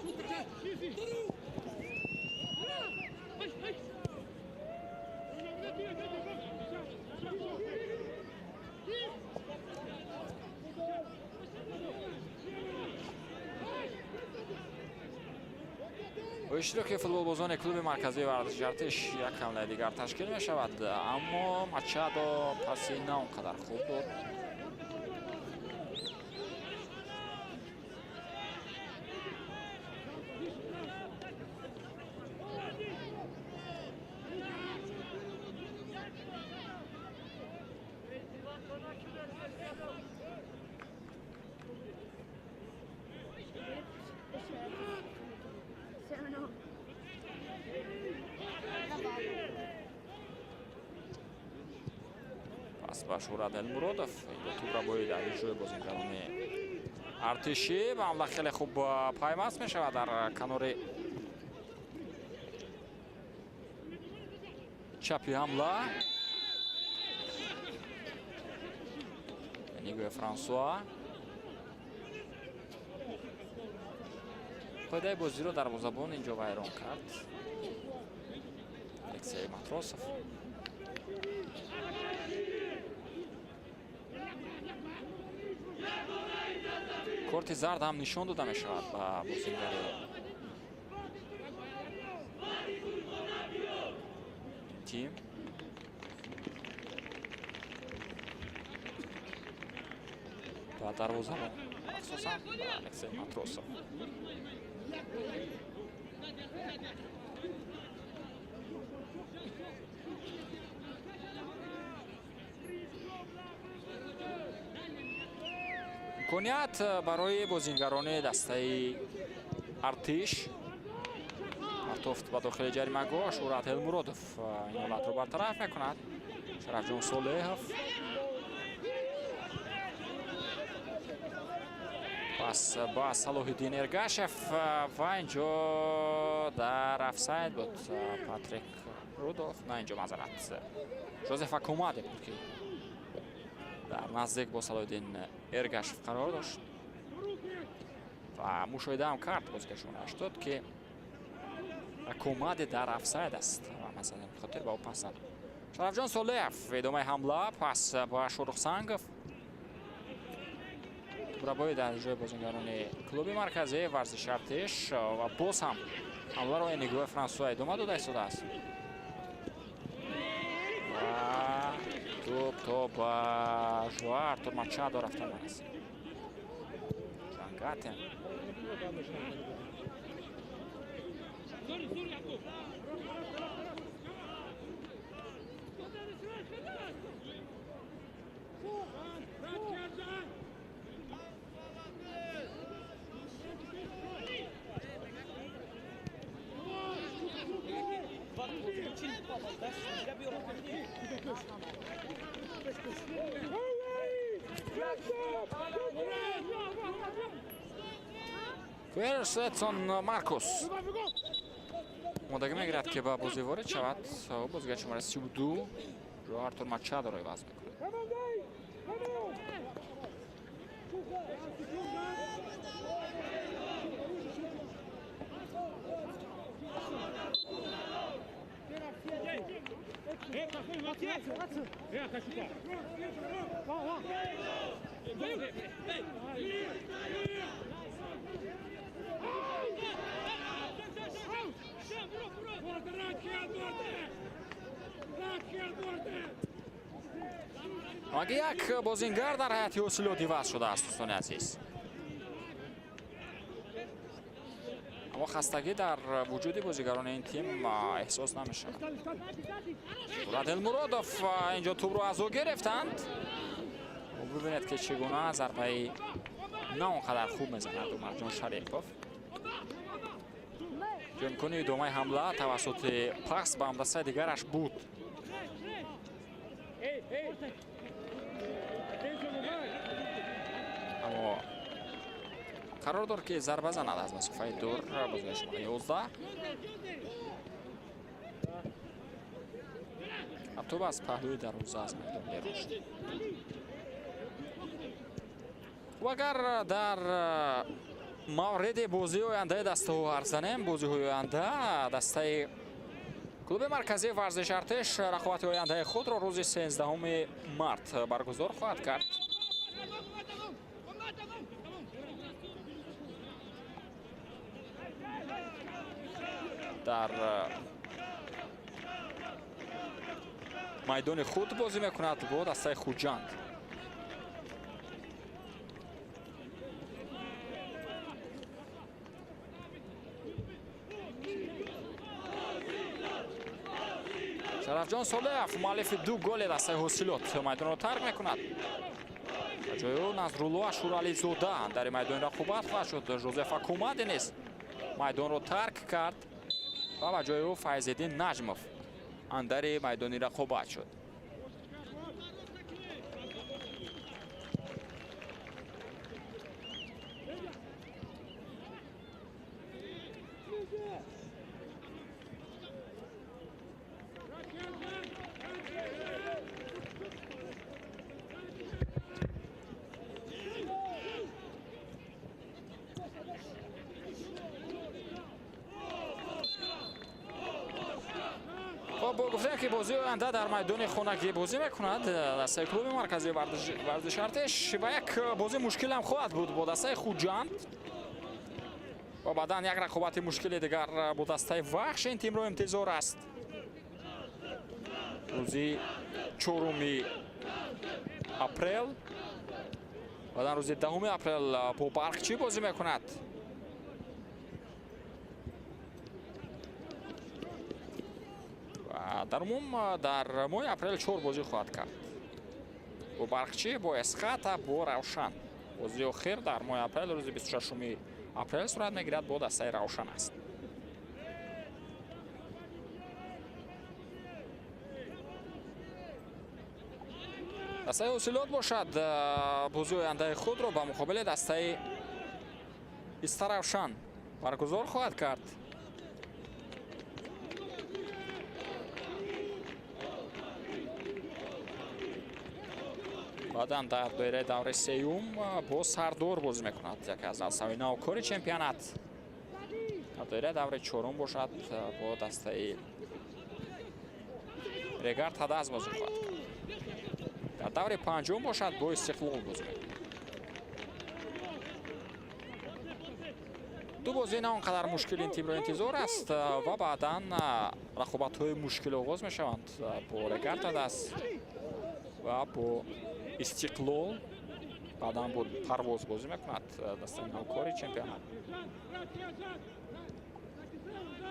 با اشتراک فوتبالبازان کلوب مرکزی ورزش ارتش یک حمله دیگر تشکیل می شود اما مچادو پسی نه اونقدر خوب بود. با شورت المرادف توپ را باید در جوی بازیکنان ارتشی و حمله خیلی خوب پیوست می شود در کنار چپی حمله. نیگوی فرانسوا قاعده بازی رو در دروازه‌بان اینجا ویران کرد. الکسی ماتروسوف کارت زرد هم نشان داده می شود به بازیگر تیم. و دروازه‌بان مخصوصا الکسی ماتروسوف امکانیت برای بازیگران دسته ارتش توفت به داخل جریمه گاه. شورت المرادف این حالت رو برطرف میکند. شرف جان صالحов پس با صلاح الدین ارگاشف و اینجا در افساید بود پاتریک رودولف. نه اینجا معذرت جوزف اکوماده بود که در نزدیک با صلاح الدین ارگاشف قرار داشت و مشاهده هم کرد بازیکنشون 80 که اکوماده در افساید است و مثلا خاطر با او پسند. شرف جان صالحов ادامه حمله پس با شروخ سنگов را باید در جای بازیگران کلوب مرکزی ورزش ارتش و باز هم حمله را نیگوی فرانسوا ادامه داده ایستاده است و توپ تا با ژوئو آرتور ماچادو رفتن است. جانگاتن فرست ادسون مارکوس مداگه میگیرد که با بازی وارد شود. بازیگر شماره 32 ژوئو آرتور ماچادو را عوض میکنه. اگه یک بازیگر در حیات حاصلاتی وضع شده است دوستان عزیز، اما خستگی در وجود بازیگران این تیم احساس نمیشه. شورت المرادف اینجا توپ رو از او گرفتند ببینید که چگونه ضربه نه اونقدر خوب میزند عمرجان شریفов. جمکنی ادامه حمله توسط پاس به همدسته دیگرش بود. اما قرار دارد که ضربه زند از مسافه دور. بازی شماره 11 توپ از پهلوی دروازه از میدان می‌رود. و اگر در مورد بازی آینده دسته حرف زنیم، بازی آینده دسته کلوب مرکزی ورزش ارتش رقابت آینده خود را روز 13 مارت برگزار خواهد کرد. در میدان خود بازی میکند با دسته خوجند. شرفجان صالح مؤلف دو گل دسته حاصلات میدان را ترک میکند. جای او نصرالله شورعلی زاده در میدان رقابت خواهد شد. ژوزف حکومتی نیز میدان را ترک کرد و جای او فیض‌الدین نجمов اندر میدان رقابت شد. با گفتم که بازی آینده در میدان خونگی بازی میکند دسته کلوب مرکزی ورزش ارتش و یک بازی مشکل هم خواهد بود با دسته خوجند و بعدا یک رقابت مشکل دیگر با دسته وحش. این تیم را انتظار است روزی 4 اپریل بعدا روزی 10 اپریل با برقچی بازی میکند. در عموم در ماه اپریل 4 بازی خواهد کرد با برقچی، با اسقط، با روشن. بازی آخر در ماه اپریل روز 26 اپریل صورت میگیرد با دسته روشن است. دسته حاصلات باشد بازی آینده خود را به مقابل دسته ایسته روشن برگزار خواهد کرد. بعدا در دوره دور سیوم با سردور بازی میکند. یکی از دسته‌های نوکار چمپیونات. در دوره دور 4 باشد با دسته ریگار تداز بازی خواهد کرد. در دوره 5 باشد با استقلال بازی میکند. دو بازی نه آنقدر مشکل این تیم را انتظار است و بعدا رقابت‌های مشکل آغاز میشوند با ریگار تداز و با استقلال. بعدا با پرواز بازی میکند دسته نوکار چمپیونات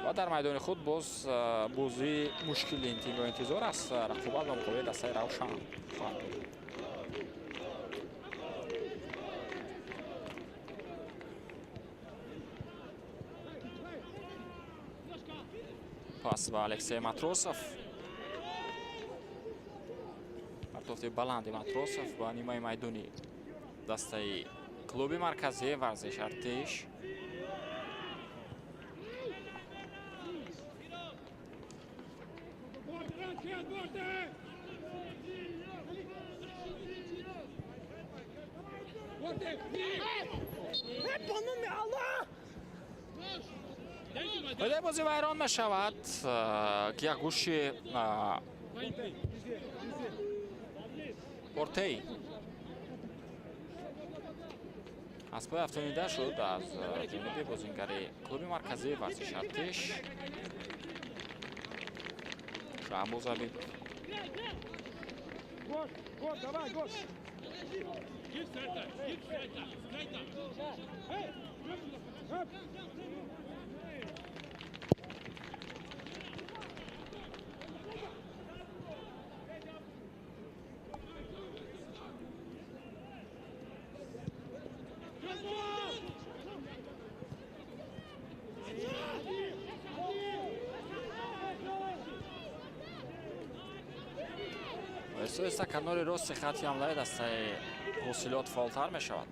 و در میدان خود باز بازی مشکل این تیم را انتظار است. رقابت با مقابل دسته روشن خواهد بود. پاس به الکسی ماتروسов. پرتافت بلند ماتروسов با نیمه میدانی دسته کلوب مرکزی ورزش ارتش. ولی بازی ویران می شود. یک گوش پورتی از پای افتانیده شد از جانب بازیگر کلوب مرکزی ورزش ارتش شهباز علی. احساس کنار راست خط حمله دسته حاصلات فعالتر می شود.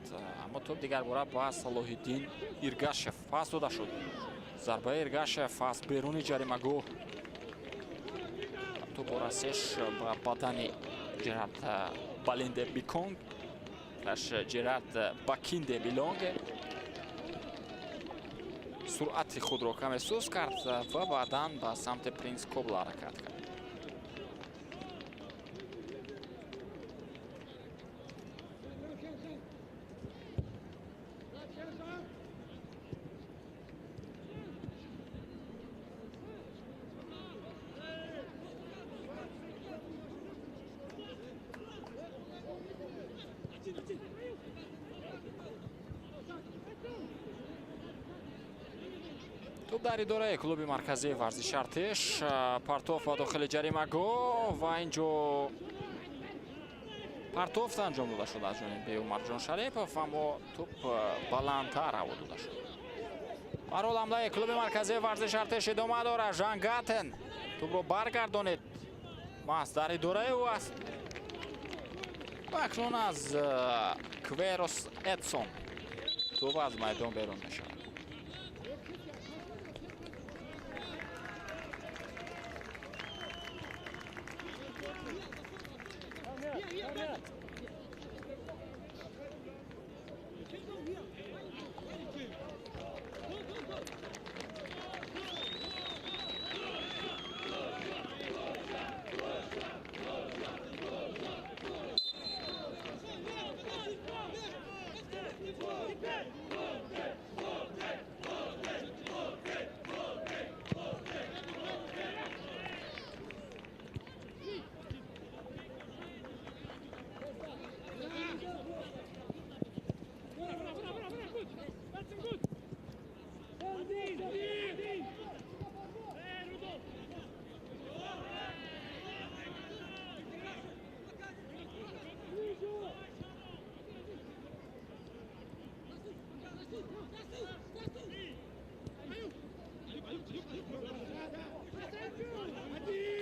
اما توپ دیگر باره با صلاح الدین ایرگاشف پاس داده شد. ضربه ایرگاشف از بیرون جریمه‌گاه. توپ رسیدش با بدن جرارد بالینده بیکونگ لاش جرارد باکینده بیلونگ سرعت خود را کم سوز کرد و بعداً به سمت پرینس کوبل حرکت کرد. توپ در اداره کلوب مرکزی ورزش ارتش. پرتوف با داخل جریمه‌گاه و اینجا پرتوف انجام داده شد از جانب عمرجان شریفов اما توپ بلندتر هوا داده شد. هر حال حمله کلوب مرکزی ورزش ارتش ادامه داره. ژان گاتن توپ رو برگردانید. محض در اداره او است و اکنون از کویروس ادسون توپ از میدان بیرون می شود.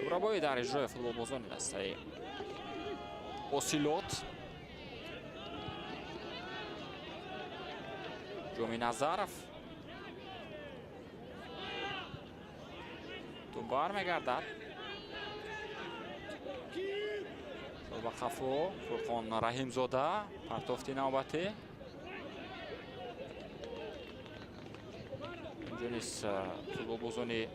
Добробой در اجرای فوتبالبازان دسته اوسیلوت. جومی نظرف تو بار میگردد. با خفو فرقان رحیم زاده پرتافتی نوبتی. اینجا نیست فوتبالبازانی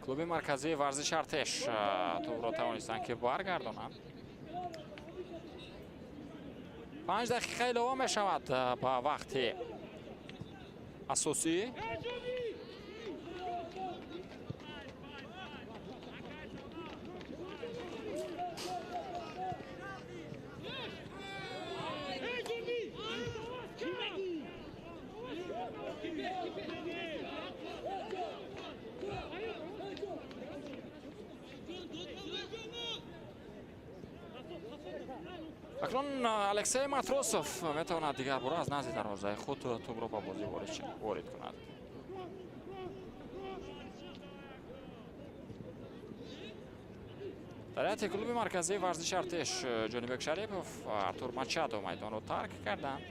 کلوب مرکزی ورزش ارتش توپ را توانستند که برگردانند. 5 دقیقه علاوه می شود با وقت اساسی. اکنون الکسی ماتروسوف میتواند دیگر بار از نزد دروازه خود توپ را به بازی وارد کند. در حیات کلوب مرکزی ورزش ارتش جانیبک شریفov و ارتور ماچادو میدان را ترک کردند.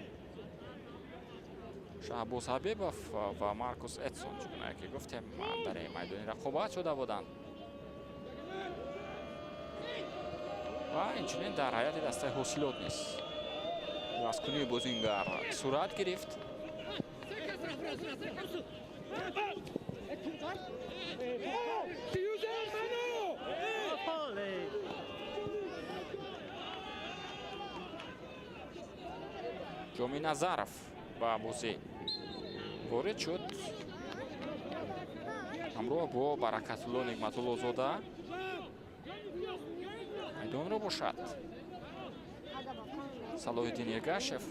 شهباز حبیبov و مارکوس ادسون چگونه که گفتیم در میدان رقابت شده بودند و اینچنین در حیات دسته حاصلات نیست. مسکونی بازیگر صورت گرفت. جومی نظرف با بازی وارد شد همراه با برکت الله نعمت الله زاده. میدان را باشد صلاح الدین ایرگاشف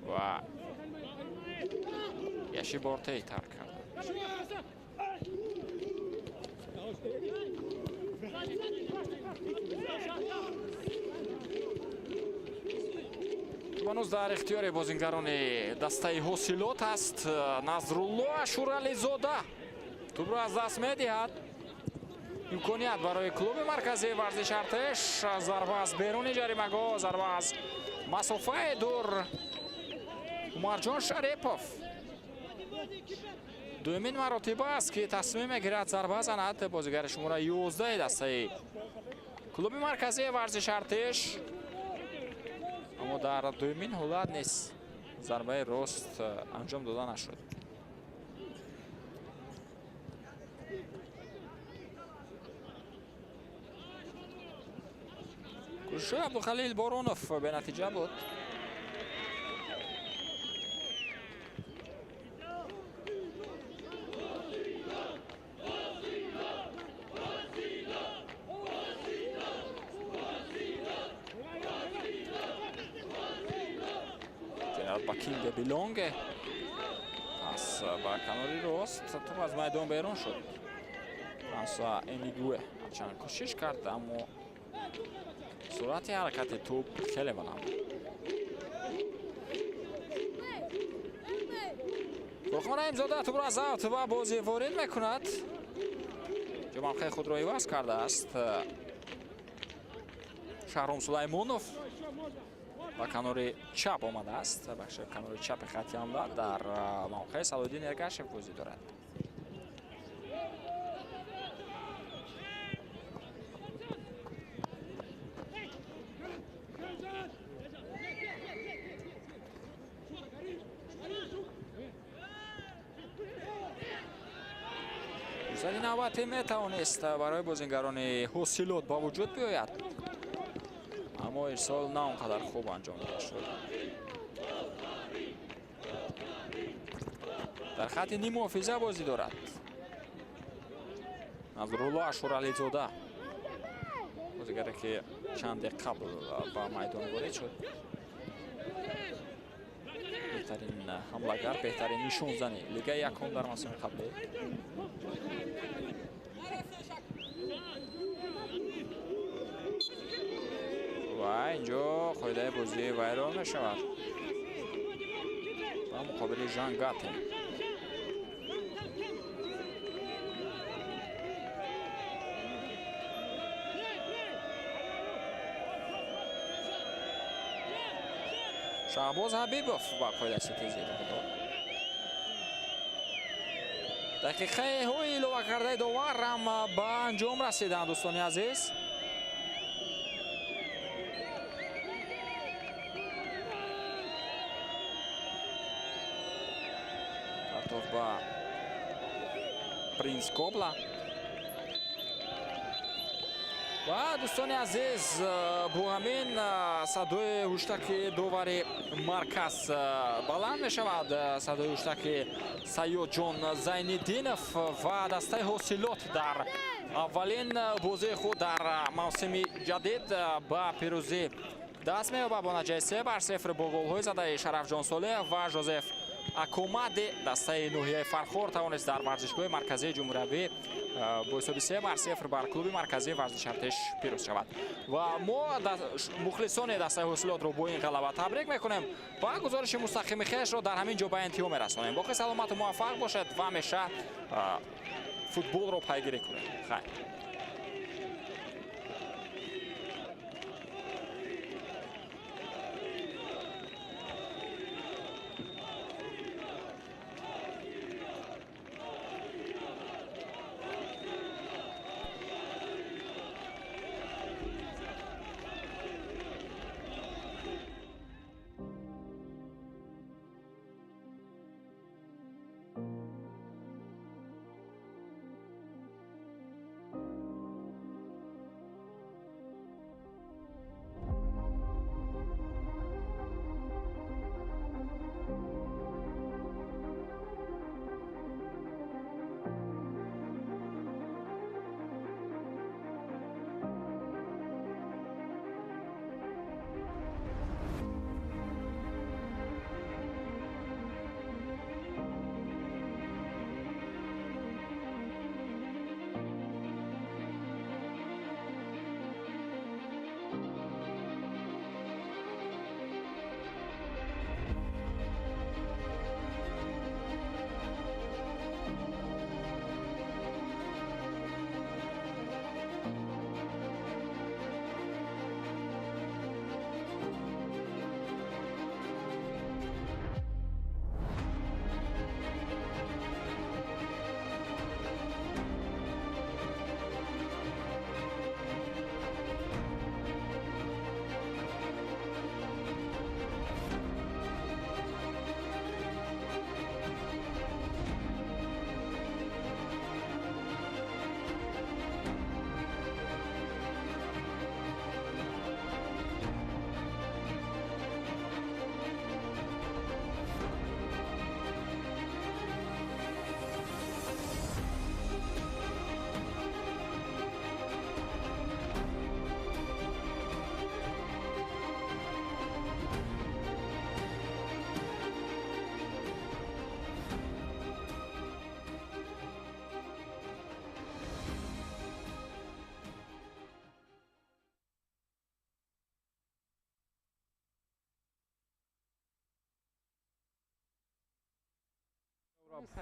و یشی بارتی ترک کرد. ҳанӯз дар ихтиёри бозингарони дастаи ҳосилот аст. Назрулло Ашурализода тӯбро аз даст медиҳад. имконият барои клуби марказии варзиши Артеш. зарба аз беруни ҷаримагоҳ, зарба аз масофаи дур. Умарҷон Шарипов дуюмин маротиба аст ки тасмим мегирад зарба занад. бозигари шумора 11 дастаи клуби марказии варзиши Артеш. аммо дар дуюмин ҳолат низ зарбаи рост анҷом дода нашуд. кӯшишҳои Абдухалил Боронов бенатиҷа буд. Бакинде Билонге пас ба канори рост топ аз майдон берун шуд. Франсуа Энигуэ ҳарчанд кӯшиш кард, аммо суръати ҳаракати топ хеле баланд. Фурхон Раимзода тӯбро аз авт ба бозӣ ворид мекунад. ҷо мавқеи худро иваз кардааст. Шаҳром Сулаймонов ба канори чап омадааст. бахши канори чапи хати ҳамла дар мавқеи Салодин Эргашев бозӣ дорад. фурсати навбатӣ метавонист барои бозингарони ҳосилот ба вуҷуд биёяд, аммо ирсол на он қадар хуб анҷом дода шуд. дар хати ним муҳофиза бозӣ дорад Назрулло Ашурализода, бозигаре ки чанде қабл ба майдон ворид шуд. беҳтарин ҳамлагар, беҳтарин нишонзанӣ лигаи якум дар мавсими қаблӣ. ва инҷо қоидаи бозӣ вайрон мешавад ба муқобили Жан Гатин. Шаҳбоз Ҳабибов ба қоидаи ситезӣ дод. дақиқаҳои илова кардаи довар ҳам ба анҷом расиданд. дӯстони азиз, партоф ба Принс Кобла. ва дӯстони азиз, бо ҳамин садои ҳуштаки довари марказ баланд мешавад. садои ҳуштаки Саёдҷон Зайниддинов ва дастаи ҳосилот дар аввалин бозии худ дар мавсими ҷадид ба пирӯзӣ даст меёбад бо натиҷаи 3-0 бо голҳои задаи Шарафҷон Солеҳ ва Жозеф Акомаде. дастаи Ноҳияи Фархор тавонист дар варзишгоҳи марказии ҷумҳуриявӣ бо ҳисоби 3-0 бар клуби марказии варзиши Артеш пирӯз шавад. ва мо мухлисони дастаи ҳосилотро бо ин ғалаба табрик мекунем ва гузориши мустақими хешро дар ҳамин ҷо ба интиҳо мерасонем. боқи саломату муваффақ бошед ва ҳамеша футболро пайгирӣ кунед. хайр.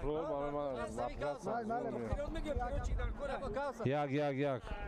Prób, ale ma wraca. Jak?